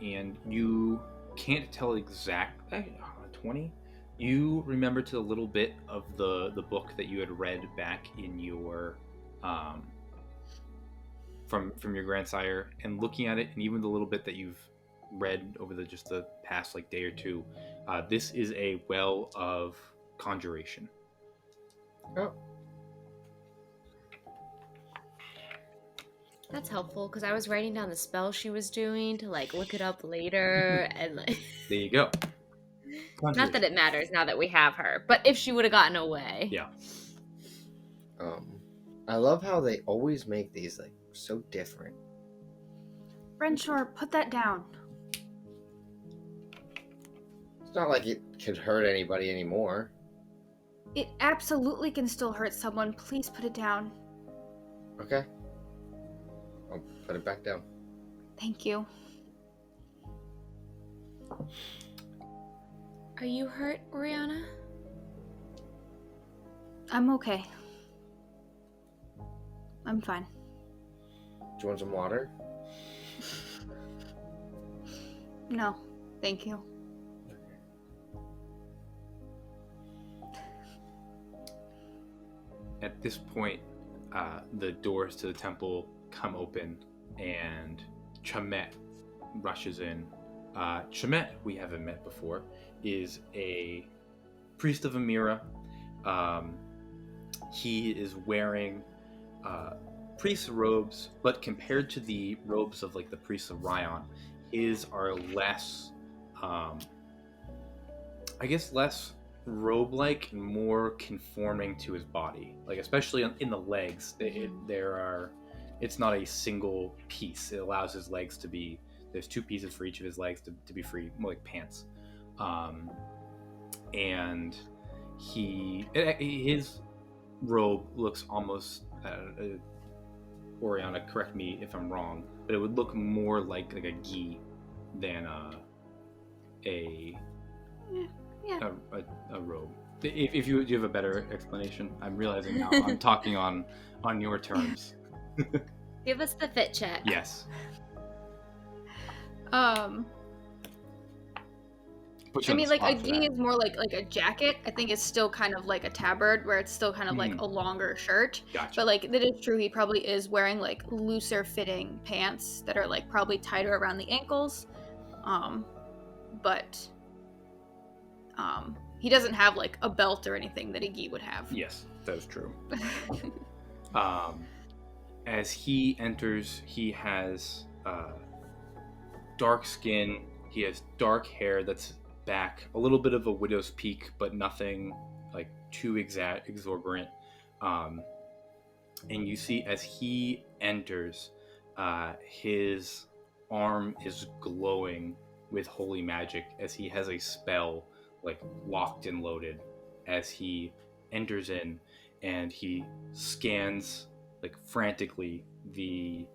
and you can't tell exactly 20. You remember to a little bit of the book that you had read back in your from your grandsire, and looking at it, and even the little bit that you've read over the past day or two. This is a well of conjuration. Oh. That's helpful because I was writing down the spell she was doing to look it up later and There you go. Not that it matters now that we have her, but if she would have gotten away. Yeah. I love how they always make these so different. Renshaw, put that down. It's not like it could hurt anybody anymore. It absolutely can still hurt someone. Please put it down. Okay. I'll put it back down. Thank you. Are you hurt, Oriana? I'm okay. I'm fine. Do you want some water? No, thank you. At this point, the doors to the temple come open, and Chamet rushes in. Chamet, we haven't met before, is a priest of Amira. He is wearing priest robes, but compared to the robes of the priests of Rion, his are less, less robe-like and more conforming to his body. Especially in the legs, it's not a single piece. It allows his legs to be. There's two pieces for each of his legs to be free, more like pants. And his robe looks almost. Oriana, correct me if I'm wrong, but it would look more like a gi than a robe. If you have a better explanation, I'm realizing now I'm talking on your terms. Give us the fit check. Yes. Put you I on mean, the like a spot for gi that. is more like a jacket. I think it's still kind of like a tabard, where it's still kind of like Mhm. a longer shirt. Gotcha. But like that is true. He probably is wearing like looser fitting pants that are like probably tighter around the ankles. But he doesn't have like a belt or anything that a gi would have. Yes, that is true. As he enters, he has dark skin. He has dark hair that's back, a little bit of a widow's peak, but nothing like too exorbitant. And you see as he enters, his arm is glowing with holy magic as he has a spell like locked and loaded as he enters in, and he scans like frantically the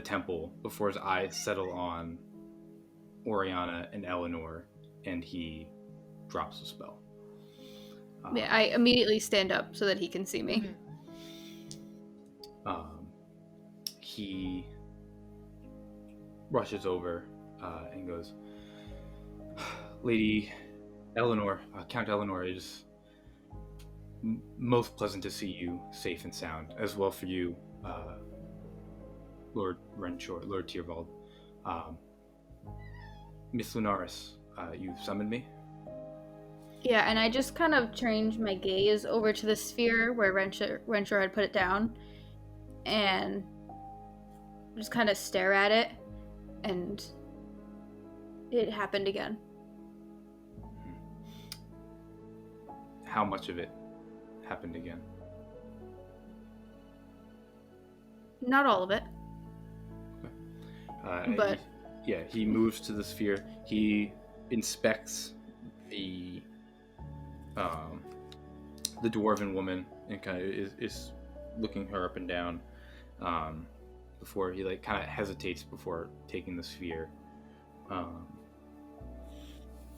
temple before his eyes settle on Oriana and Eleanor, and he drops the spell. Yeah, I immediately stand up so that he can see me. He rushes over and goes, Lady Eleanor, Count Eleanor, it is most pleasant to see you safe and sound, as well for you, Lord Renshore, Lord Tyrvald. Miss Lunaris, you've summoned me? Yeah, and I just kind of changed my gaze over to the sphere where Renshore had put it down, and just kind of stare at it, and it happened again. How much of it happened again? Not all of it. But he moves to the sphere. He inspects the dwarven woman and kind of is looking her up and down before he like kind of hesitates before taking the sphere,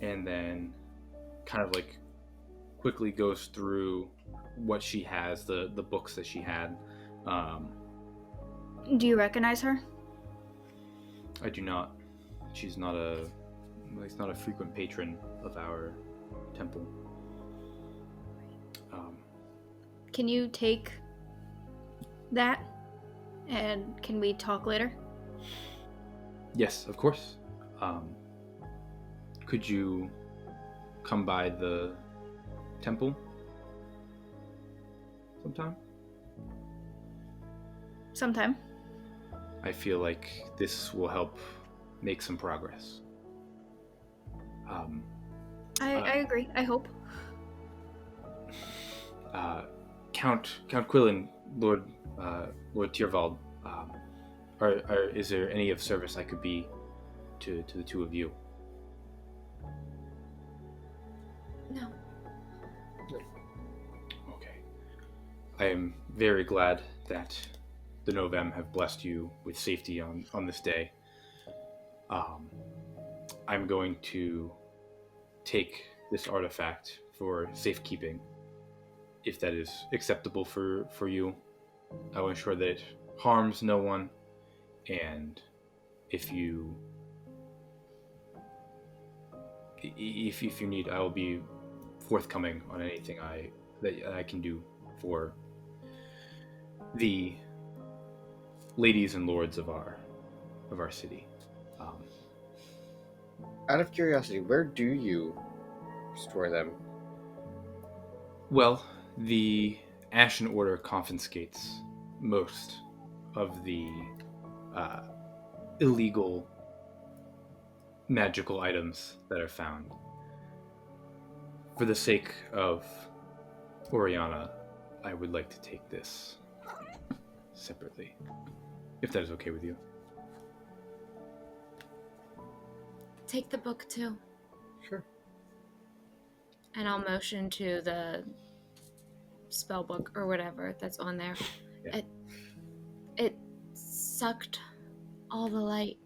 and then kind of like quickly goes through what she has, the books that she had. Do you recognize her? I do not. She's not a frequent patron of our temple. Can you take that, and can we talk later? Yes, of course. Could you come by the temple Sometime. I feel like this will help make some progress. I agree. I hope. Count Quillen, Lord Tyrvald, is there any of service I could be to the two of you? No. Okay. I am very glad that the Novem have blessed you with safety on this day. I'm going to take this artifact for safekeeping, if that is acceptable for you. I will ensure that it harms no one, and if you need, I will be forthcoming on anything that I can do for the ladies and lords of our city. Out of curiosity, where do you store them? Well, the Ashen Order confiscates most of the illegal magical items that are found. For the sake of Oriana, I would like to take this separately, if that is okay with you. Take the book too. Sure. And I'll motion to the spell book or whatever that's on there. Yeah. It sucked all the light.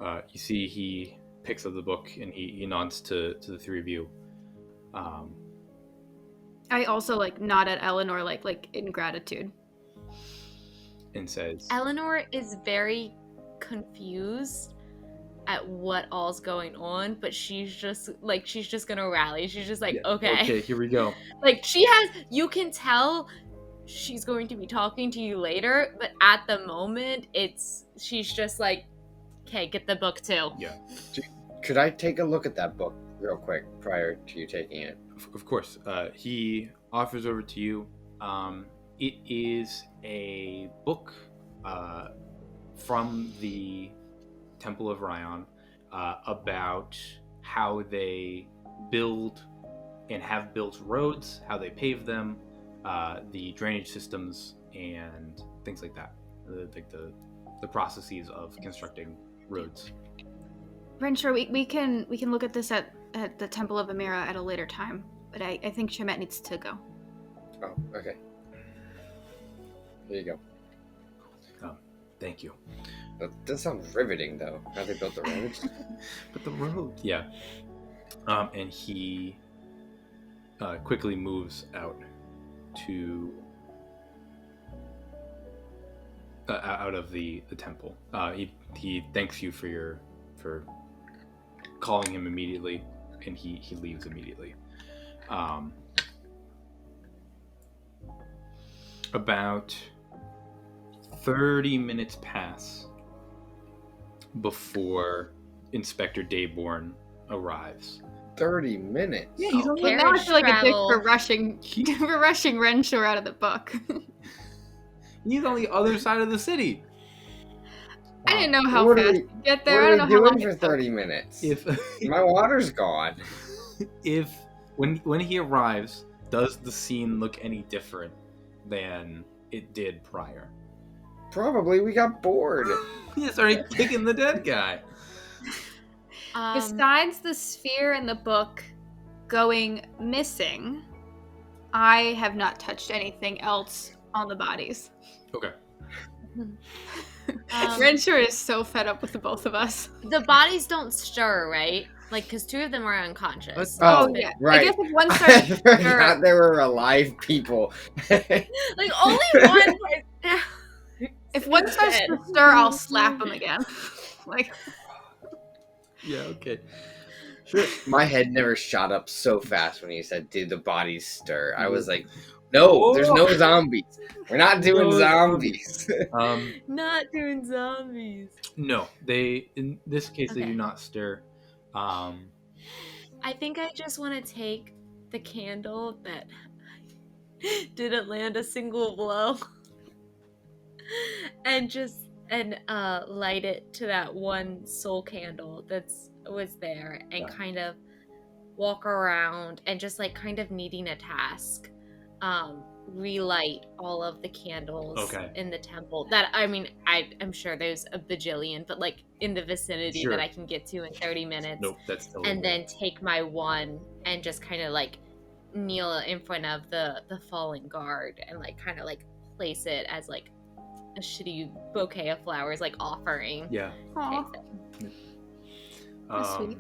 You see he picks up the book and he nods to the three of you. I also like nod at Eleanor like in gratitude. And says, Eleanor is very confused at what all's going on, but she's just gonna rally. She's just like, Yeah. okay. Okay, here we go. Like, you can tell she's going to be talking to you later, but at the moment, she's just like, okay, get the book too. Yeah. Could I take a look at that book real quick prior to you taking it? Of course. He offers over to you. It is a book from the Temple of Rion about how they build and have built roads, how they pave them, the drainage systems, and things like that. Like the processes of constructing roads. Renshaw, we can look at this at the Temple of Amira at a later time, but I think Shemet needs to go. Oh, okay. Here you go. Thank you. That does sound riveting, though, how they built the roads. But the road, yeah. And he quickly moves out to out of the temple. He thanks you for calling him immediately, and he leaves immediately. About 30 minutes pass before Inspector Dayborn arrives. 30 minutes? Yeah, he's only Carriage now I feel like a dick travel. for rushing Renshaw out of the book. He's on the other side of the city. I didn't know how What are fast we- to get What there. I are don't we know how doing long for it took. 30 minutes? If My water's gone. when he arrives, does the scene look any different than it did prior? Probably we got bored. He started kicking the dead guy. Besides the sphere in the book going missing, I have not touched anything else on the bodies. Okay. Renshaw is so fed up with the both of us. The bodies don't stir, right? Like, because 2 of them are unconscious. Oh, yeah. right. I guess if one I starts to forgot stir, there were alive people. Like, only one person. if one starts to stir, I'll slap him again. Like, Yeah, okay. Sure. My head never shot up so fast when you said, "Did the bodies stir?" I was like, "No, there's no zombies. We're not doing No zombies." Not doing zombies. No, they in this case they Okay. do not stir. I think I just want to take the candle that didn't land a single blow and light it to that one soul candle was there, and Yeah. kind of walk around and just like kind of needing a task, relight all of the candles Okay. in the temple. That, I mean, I'm sure there's a bajillion, but like in the vicinity Sure. that I can get to in 30 minutes. Nope, that's totally And then take my one and just kind of like kneel in front of the fallen guard and like kind of like place it as like a shitty bouquet of flowers, like offering. yeah. aw, type thing. That's sweet.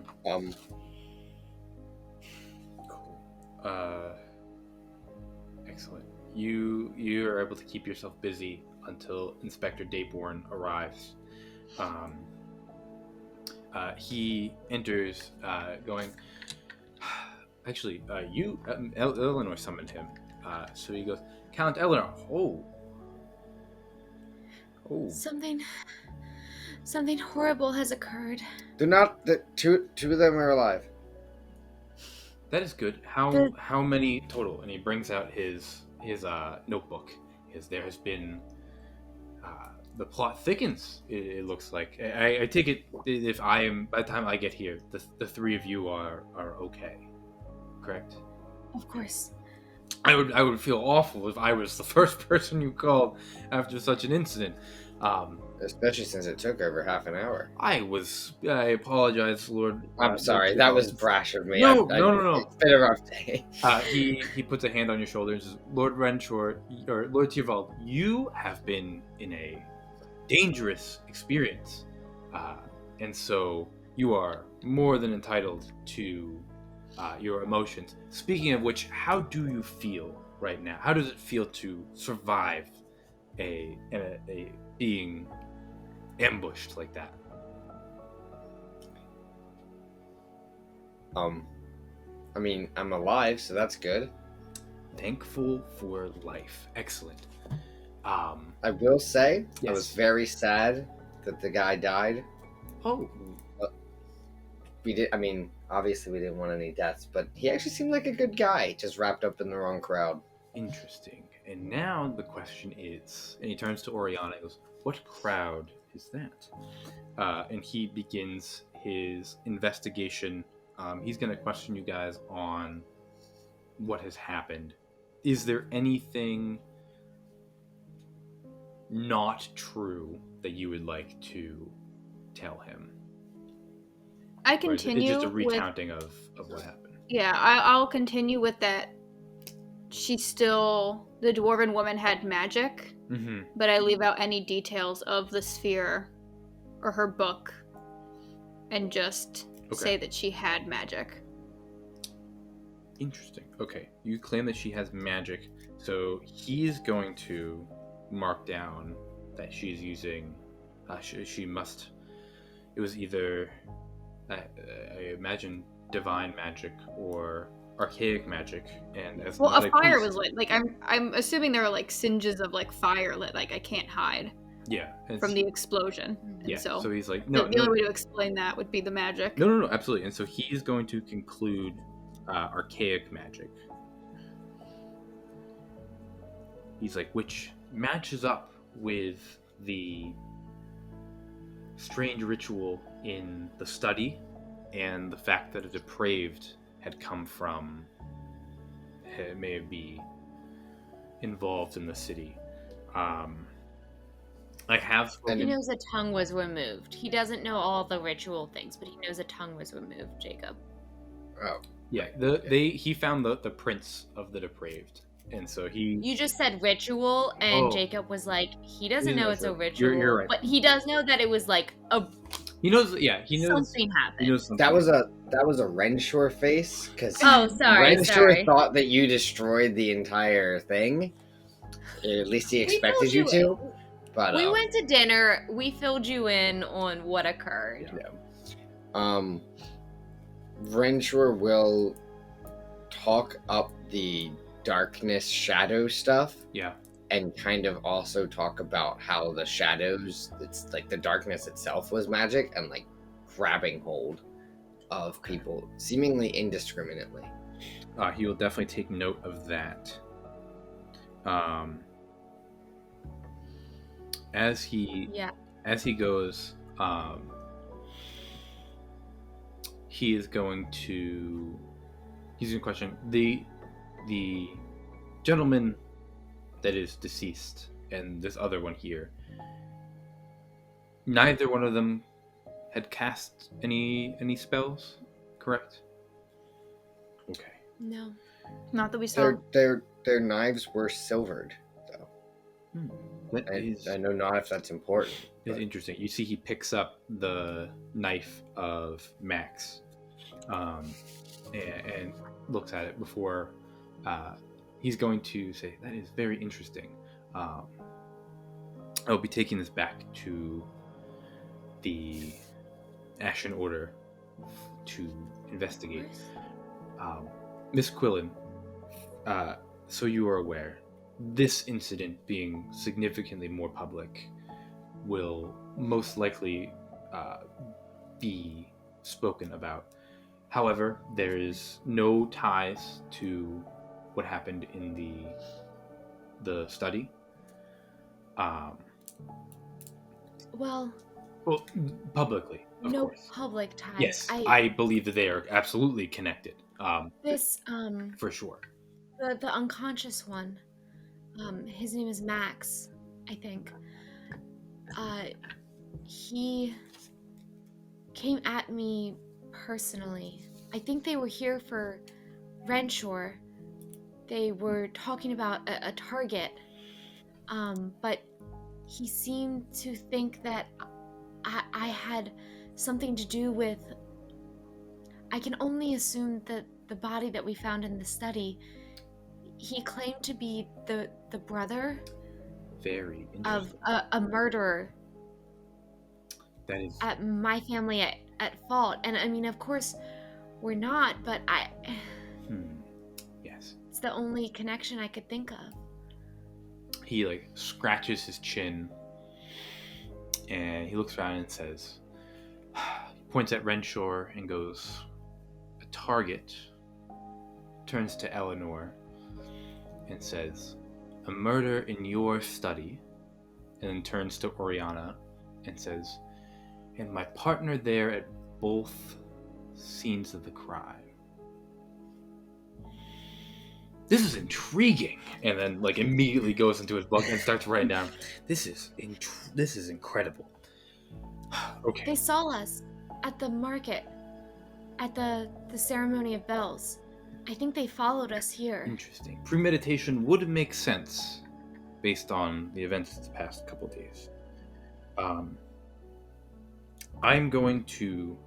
Cool. Excellent. You are able to keep yourself busy until Inspector Dayborn arrives. He enters, going. Actually, Eleanor summoned him. So he goes, Count Eleanor. Oh. Something horrible has occurred. Do not. The two of them are alive. That is good. How many total? And he brings out his notebook. There has been the plot thickens. It looks like. I take it if I am by the time I get here, the 3 of you are okay, correct? Of course. I would feel awful if I was the first person you called after such an incident. Especially since it took over half an hour. I apologize, Lord. I'm sorry, that was brash of me. No. It's been a rough day. He puts a hand on your shoulder and says, Lord Renshaw, or Lord Tyrvald, you have been in a dangerous experience. And so you are more than entitled to your emotions. Speaking of which, how do you feel right now? How does it feel to survive a being ambushed like that? I mean, I'm alive, so that's good. Thankful for life. Excellent. I will say, I was Yes. very sad that the guy died. Oh, I mean, obviously we didn't want any deaths, but he actually seemed like a good guy, just wrapped up in the wrong crowd. interesting. And now the question is, and he turns to Oriana and goes, "What crowd is that?" And he begins his investigation. He's going to question you guys on what has happened. Is there anything not true that you would like to tell him? I Or is continue it just a with recounting of what happened? yeah. I'll continue with that. The dwarven woman had magic, Mm-hmm. but I leave out any details of the sphere or her book, and just say that she had magic. Interesting. Okay, you claim that she has magic, so he's going to mark down that she's using. She must. It was either, I imagine, divine magic or archaic magic, and as Well, not a fire priest- was lit. Like I'm assuming there are like singes of like fire lit. Like I can't hide yeah, from the explosion. And yeah. so, So he's like, the only way to explain that would be the magic. no, absolutely. And so he's going to conclude archaic magic. He's like, which matches up with the strange ritual in the study and the fact that a depraved had come from, may be involved in the city. I have spoken. He knows a tongue was removed. He doesn't know all the ritual things, but he knows a tongue was removed, Jacob. Oh. Yeah, he found the prince of the depraved, and so he. You just said ritual, and Jacob was like, he doesn't know it's a ritual. You're right. But he does know that it was like a. He knows. Yeah, he knows something happened. He knows something. That was a Renshaw face, because Oh, sorry. Renshaw thought that you destroyed the entire thing. At least he expected you to. But we went to dinner. We filled you in on what occurred. Yeah. Renshaw will talk up the darkness shadow stuff. Yeah. And kind of also talk about how the shadows, it's like the darkness itself was magic and like grabbing hold of people seemingly indiscriminately. He will definitely take note of that. As he goes, he's going to question the gentleman that is deceased and this other one here. Neither one of them had cast any spells, correct? Okay. No, not that we saw. Their knives were silvered, though. I know not if that's important. It's interesting. You see, he picks up the knife of Max, and looks at it before he's going to say, "That is very interesting. I'll be taking this back to the Ashen Order to investigate." Miss Quillen, so you are aware, this incident being significantly more public will most likely be spoken about. However, there is no ties to what happened in the study. Well, publicly, of no course. public ties. Yes, I believe that they are absolutely connected. For sure. The unconscious one. His name is Max, I think. He came at me personally. I think they were here for Renshaw. They were talking about a target. But he seemed to think that I had something to do with... I can only assume that the body that we found in the study, he claimed to be the brother Very of interesting. a murderer. That is At my family at fault. And I mean, of course, we're not, but Yes. it's the only connection I could think of. He like scratches his chin and he looks around and says, points at Renshaw and goes, a target, turns to Eleanor and says, a murder in your study, and then turns to Oriana and says, and my partner there at both scenes of the crime. This is intriguing, and then like immediately goes into his book and starts writing down. This is incredible. Okay. They saw us at the market, at the ceremony of bells. I think they followed us here. Interesting. Premeditation would make sense based on the events of the past couple days. I'm going to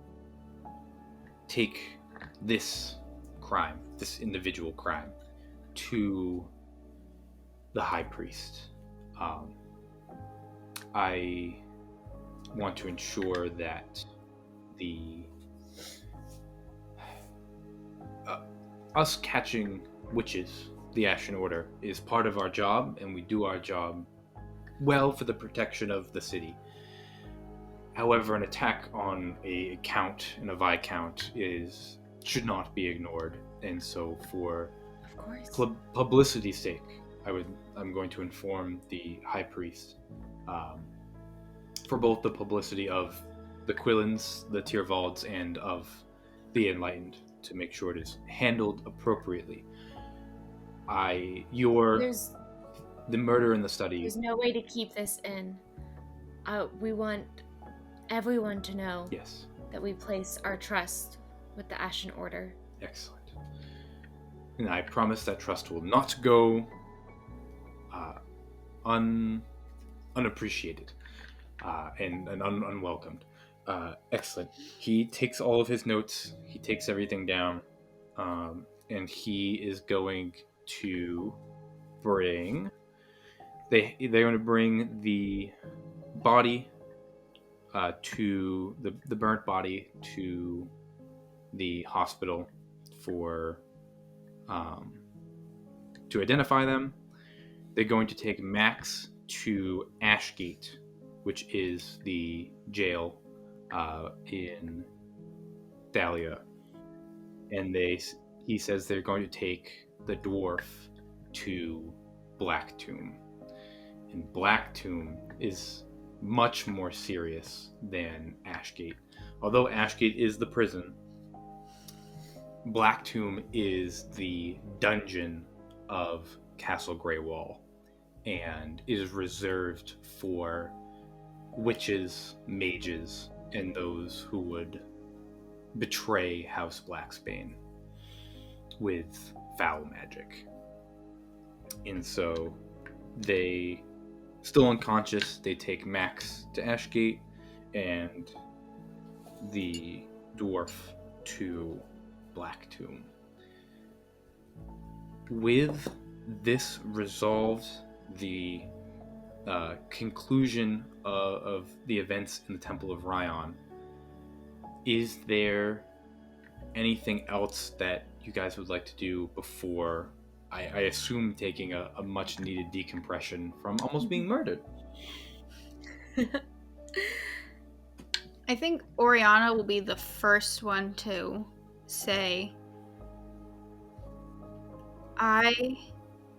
take this crime, this individual crime, to the high priest. I want to ensure that us catching witches, the Ashen Order, is part of our job, and we do our job well for the protection of the city. However, an attack on a count and a viscount should not be ignored, and so for publicity's sake, I'm going to inform the high priest for both the publicity of the Quillins, the Tyrvalds, and of the Enlightened, to make sure it is handled appropriately. The murder in the study. There's no way to keep this in. We want everyone to know that we place our trust with the Ashen Order. Excellent. And I promise that trust will not go unappreciated and unwelcomed. Excellent. He takes all of his notes. He takes everything down, and he is going to bring. They're going to bring the body to the burnt body to the hospital for to identify them. They're going to take Max to Ashgate, which is the jail in Thalia, and he says they're going to take the dwarf to Black Tomb, and Black Tomb is much more serious than Ashgate. Although Ashgate is the prison, Black Tomb is the dungeon of Castle Greywall and is reserved for witches, mages, and those who would betray House Blacksbane with foul magic. And so they, still unconscious, they take Max to Ashgate and the dwarf to Black Tomb. With this resolved, the conclusion of the events in the Temple of Rion, is there anything else that you guys would like to do before, I assume, taking a much needed decompression from almost being murdered? I think Oriana will be the first one to say, I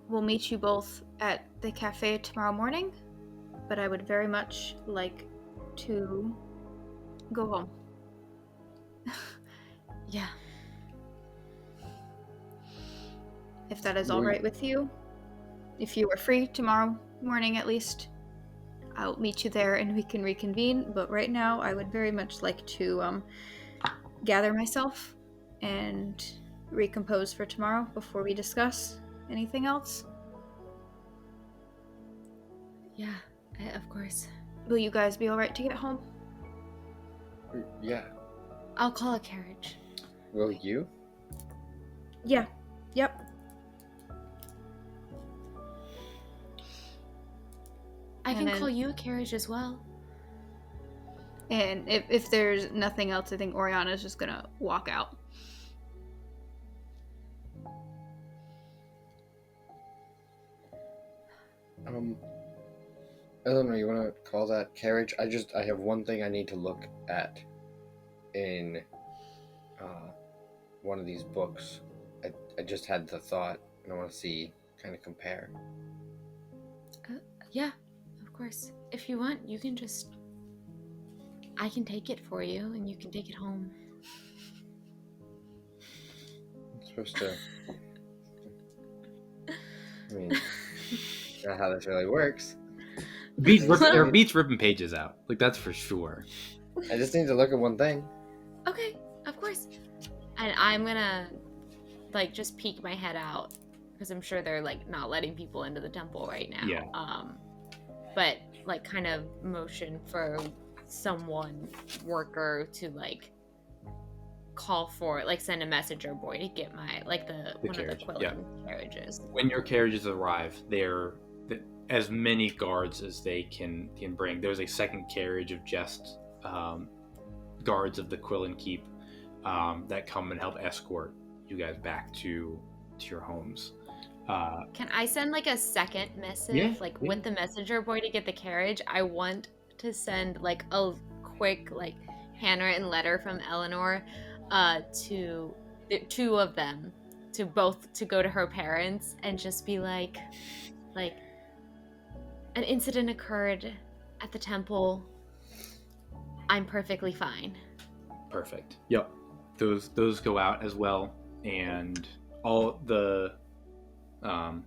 will meet you both at the cafe tomorrow morning, but I would very much like to go home. Yeah. If that is all right with you. If you are free tomorrow morning at least, I'll meet you there and we can reconvene. But right now, I would very much like to gather myself and recompose for tomorrow before we discuss anything else. Yeah, of course. Will you guys be all right to get home? Yeah. I'll call a carriage. Will you? Yeah. Yep. I can call you a carriage as well. And if there's nothing else, I think Oriana's just gonna walk out. Eleanor, you want to call that carriage? I have one thing I need to look at in one of these books. I just had the thought, and I want to see, kind of compare. Yeah, of course. If you want, you can just... I can take it for you, and you can take it home. I'm supposed to... I mean, not how this really works. Beats ripping pages out. Like, that's for sure. I just need to look at one thing. Okay, of course. And I'm gonna, like, just peek my head out, because I'm sure they're, like, not letting people into the temple right now. Yeah. But, like, kind of motion for worker to, like, call for, like, send a messenger boy to get my, like, one carriage, of the quilling carriages. When your carriages arrive, they're as many guards as they can bring. There's a second carriage of just guards of the Quillen Keep that come and help escort you guys back to your homes. Can I send, like, a second missive, with the messenger boy to get the carriage? I want to send, like, a quick, like, handwritten letter from Eleanor to the two of them, to go to her parents and just be like, an incident occurred at the temple. I'm perfectly fine. Perfect. Yep. Those go out as well, and all the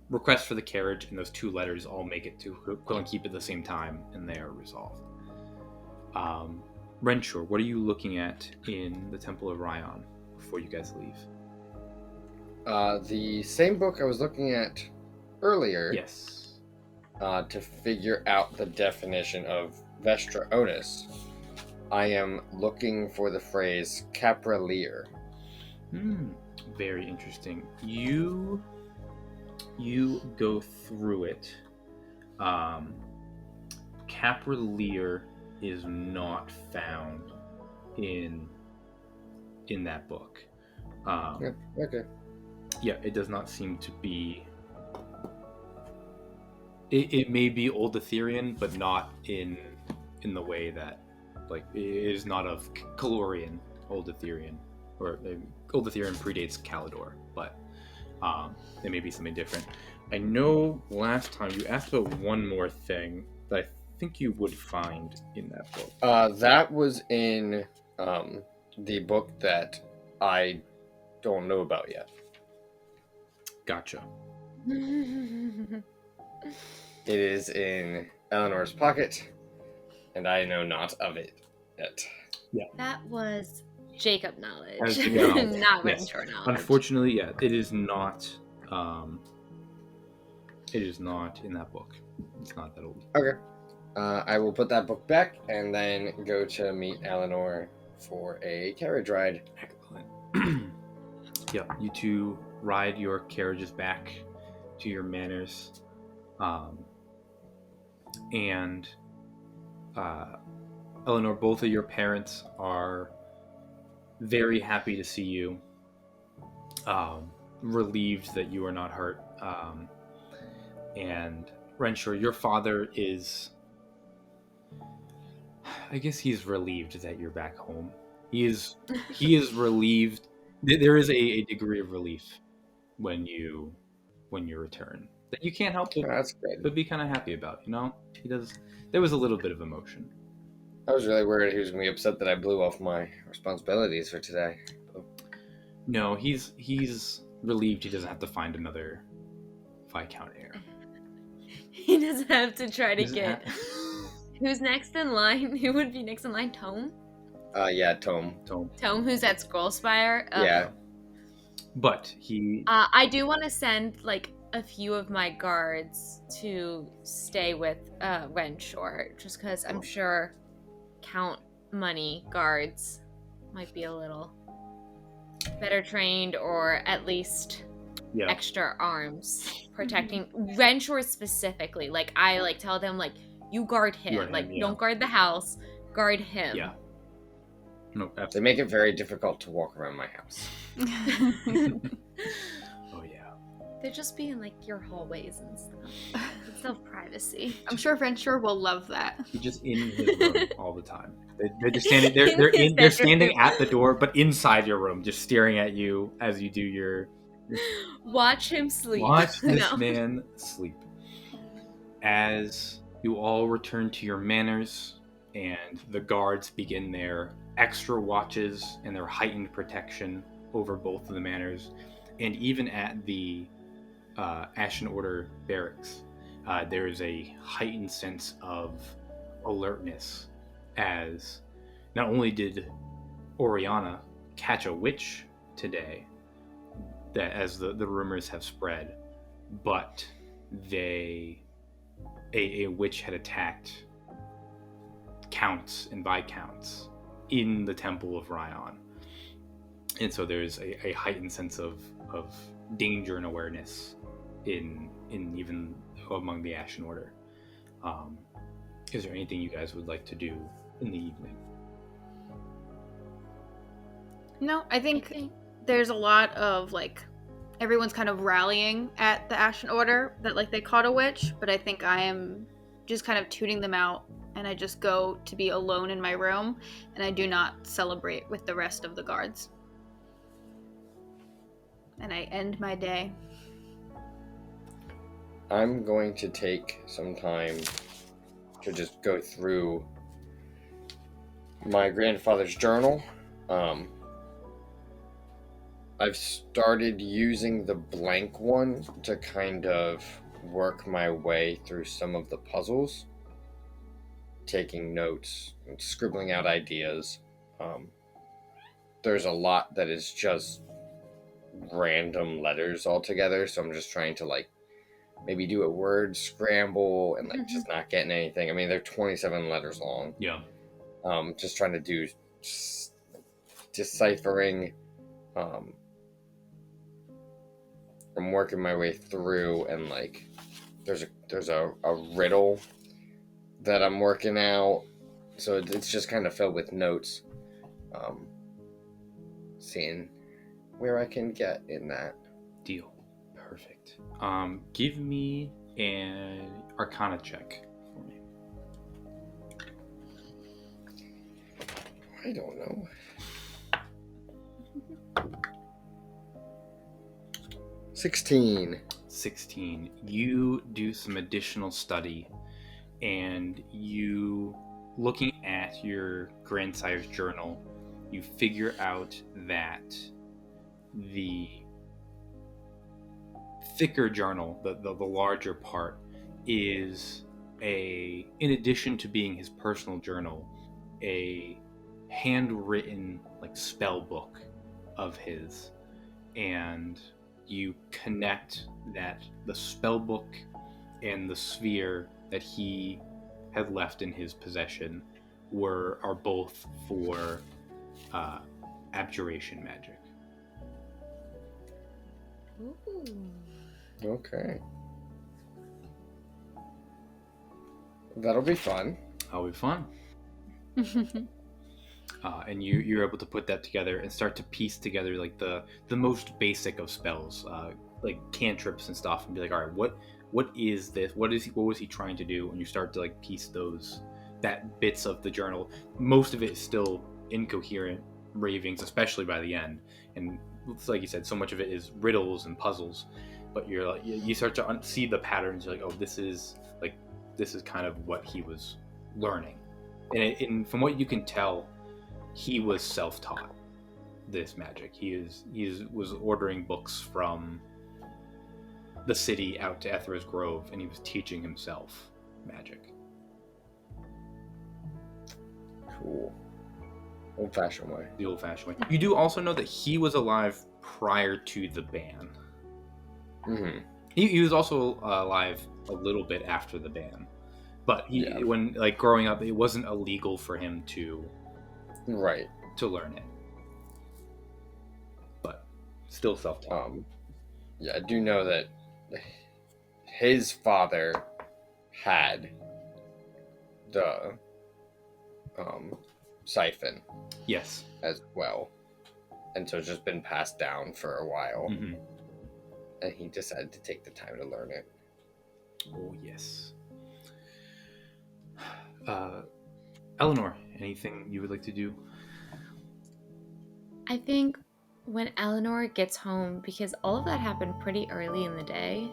requests for the carriage and those two letters all make it to Quillen Keep at the same time, and they are resolved. Renshaw, what are you looking at in the Temple of Rion before you guys leave? The same book I was looking at earlier. Yes. To figure out the definition of Vestra Otis, I am looking for the phrase Capraleer. Very interesting. You go through it. Capraleer is not found in that book. Okay. Yeah, it does not seem to be. It may be Old Etherian, but not in the way that, like, it is not of Calorian Old Etherian, or Old Etherian predates Calidor, but it may be something different. I know last time you asked about one more thing that I think you would find in that book. That was in the book that I don't know about yet. Gotcha. It is in Eleanor's pocket, and I know not of it yet. Yeah. That was Jacob knowledge, Yes. not Renshaw knowledge. Unfortunately, yeah, it is not. It is not in that book. It's not that old. Okay. I will put that book back and then go to meet Eleanor for a carriage ride. Excellent. Yeah, you two ride your carriages back to your manors. And Eleanor, both of your parents are very happy to see you. Relieved that you are not hurt. And Renshaw, your father is... I guess he's relieved that you're back home. He is relieved. There is a degree of relief when you return that you can't help but be kind of happy about. You know, there was a little bit of emotion. I was really worried he was going to be upset that I blew off my responsibilities for today. No, he's relieved he doesn't have to find another Viscount heir. He doesn't have to try to get... Who's next in line? Who would be next in line? Tome? Yeah, Tome. Tome, who's at Scrollspire? Yeah. But he... I do want to send, like, a few of my guards to stay with Renshaw, just because I'm sure Count Money guards might be a little better trained, or at least extra arms protecting Renshaw specifically. Like, I tell them, like, you guard him. Don't guard the house, guard him. Yeah. No, they make it very difficult to walk around my house. Oh yeah. They're just being like your hallways and stuff. It's no privacy. I'm sure Venture will love that. He's just in his room all the time. They're just standing. They're In his they're standing bedroom. at the door, but inside your room, just staring at you as you do your. Watch him sleep. Watch this No. man sleep. As you all return to your manors, and the guards begin their extra watches and their heightened protection over both of the manors, and even at the Ashen Order barracks, there is a heightened sense of alertness, as not only did Oriana catch a witch today, that as the rumors have spread, but a witch had attacked counts and viscounts in the Temple of Rion. And so there's a heightened sense of danger and awareness in even among the Ashen Order. Is there anything you guys would like to do in the evening? No, I think there's a lot of like everyone's kind of rallying at the Ashen Order that like they caught a witch, but I think I am just kind of tuning them out, and I just go to be alone in my room, and I do not celebrate with the rest of the guards. And I end my day. I'm going to take some time to just go through my grandfather's journal. I've started using the blank one to kind of work my way through some of the puzzles, taking notes and scribbling out ideas. There's a lot that is just random letters altogether, so I'm just trying to like maybe do a word scramble and like just not getting anything. I mean, they're 27 letters long. Yeah. Just trying to do deciphering. I'm working my way through, and like there's a riddle that I'm working out, so it's just kind of filled with notes. Seeing where I can get in that. Deal. Perfect. Give me an Arcana check for me. I don't know. 16. You do some additional study, and you, looking at your grandsire's journal, you figure out that the thicker journal, the larger part, is in addition to being his personal journal, a handwritten like spell book of his. And you connect that the spell book and the sphere that he had left in his possession are both for abjuration magic. Ooh. Okay. That'll be fun. That'll be fun. And you're able to put that together and start to piece together like the most basic of spells, like cantrips and stuff, and be like, all right, what is this? What was he trying to do? And you start to like piece that bits of the journal. Most of it is still incoherent ravings, especially by the end. And it's like you said, so much of it is riddles and puzzles. But you're like, you start to see the patterns. You're like, oh, this is kind of what he was learning. And from what you can tell, he was self-taught this magic. He was ordering books from the city out to Ethra's Grove, and he was teaching himself magic. Cool. Old-fashioned way. The old-fashioned way. You do also know that he was alive prior to the ban. Mm-hmm. He was also alive a little bit after the ban, but when like growing up, it wasn't illegal for him to learn it. But still self-taught. I do know that his father had the siphon. Yes. As well. And so it's just been passed down for a while. Mm-hmm. and he decided to take the time to learn it. Oh, yes. Eleanor, anything you would like to do? I think when Eleanor gets home, because all of that happened pretty early in the day,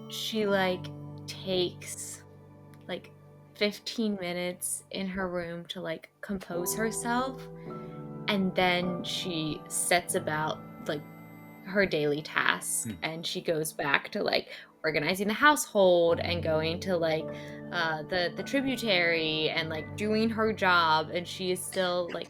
she like takes like 15 minutes in her room to like compose herself, and then she sets about like her daily task, and she goes back to like organizing the household and going to like the tributary and like doing her job, and she is still like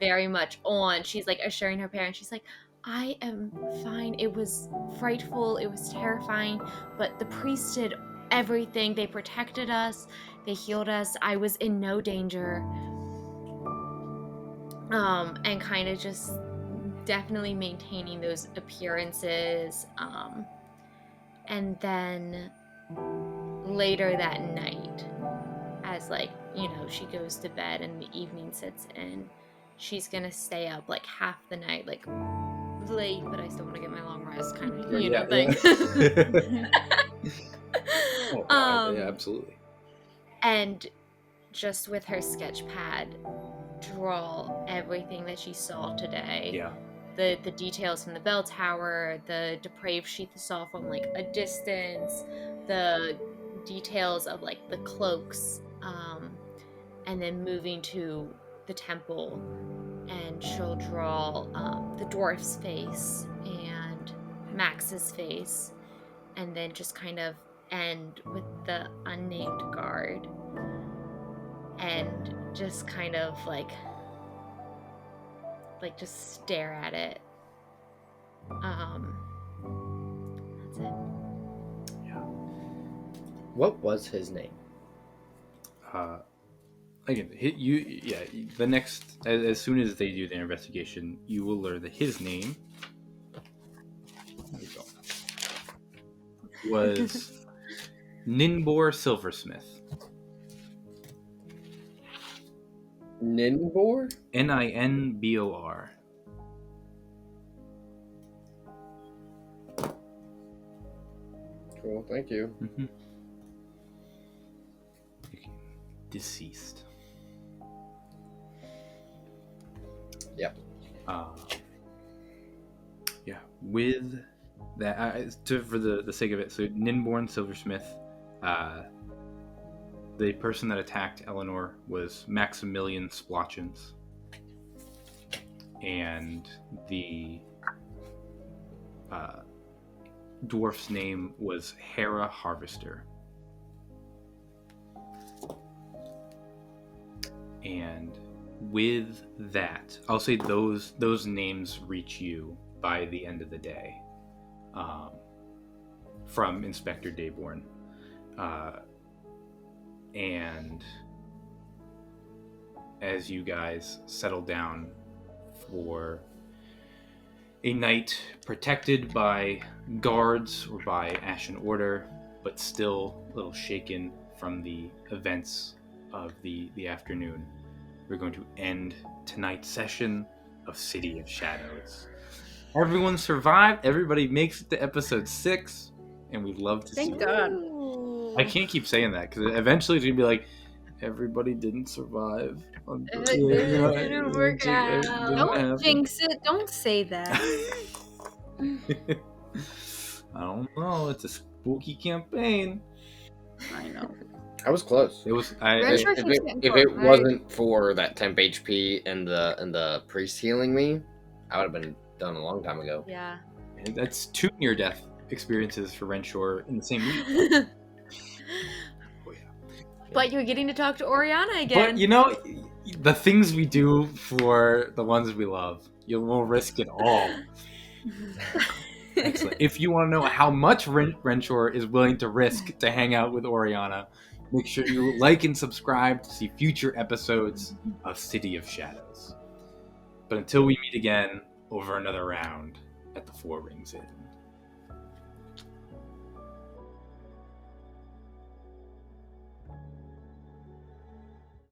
very much on. She's like assuring her parents, she's like, I am fine. It was frightful, it was terrifying, but the priest did everything. They protected us, they healed us, I was in no danger. And kind of just definitely maintaining those appearances. And then later that night, as like, you know, she goes to bed and the evening sets in, she's gonna stay up like half the night, like late, but I still want to get my long rest, kind of, you know, thing. Yeah, absolutely. And just with her sketch pad, draw everything that she saw today. Yeah. The details from the bell tower, the depraved she saw from like a distance, the details of like the cloaks, and then moving to the temple, and she'll draw the dwarf's face and Max's face, and then just kind of end with the unnamed guard, and just kind of like just stare at it. That's it. Yeah. What was his name? Again, the next, as soon as they do their investigation, you will learn that his name was Ninbor Silversmith. Ninbor? Ninbor. Cool, thank you. Mm-hmm. Deceased. Yep. Yeah. With that, for the sake of it, so Ninborn Silversmith, the person that attacked Eleanor was Maximilian Splotchins, and the dwarf's name was Hera Harvester. And with that, I'll say those names reach you by the end of the day, from Inspector Dayborn. And as you guys settle down for a night protected by guards or by Ashen Order, but still a little shaken from the events of the afternoon, we're going to end tonight's session of City of Shadows. Everyone survived. Everybody makes it to episode 6, and we'd love to see Thank God. I can't keep saying that, because eventually it's going to be like, everybody didn't survive. It didn't work out. Don't jinx it. Don't say that. I don't know. It's a spooky campaign. I know. I was close. It was. If it wasn't for that temp HP and the priest healing me, I would have been done a long time ago. Yeah. That's 2 near-death experiences for Renshaw in the same week. Oh, yeah. But you're getting to talk to Oriana again. But you know, the things we do for the ones we love, we'll risk it all. Excellent. If you want to know how much Renshaw is willing to risk to hang out with Oriana, make sure you like and subscribe to see future episodes of City of Shadows. But until we meet again over another round at the 4 Rings Inn.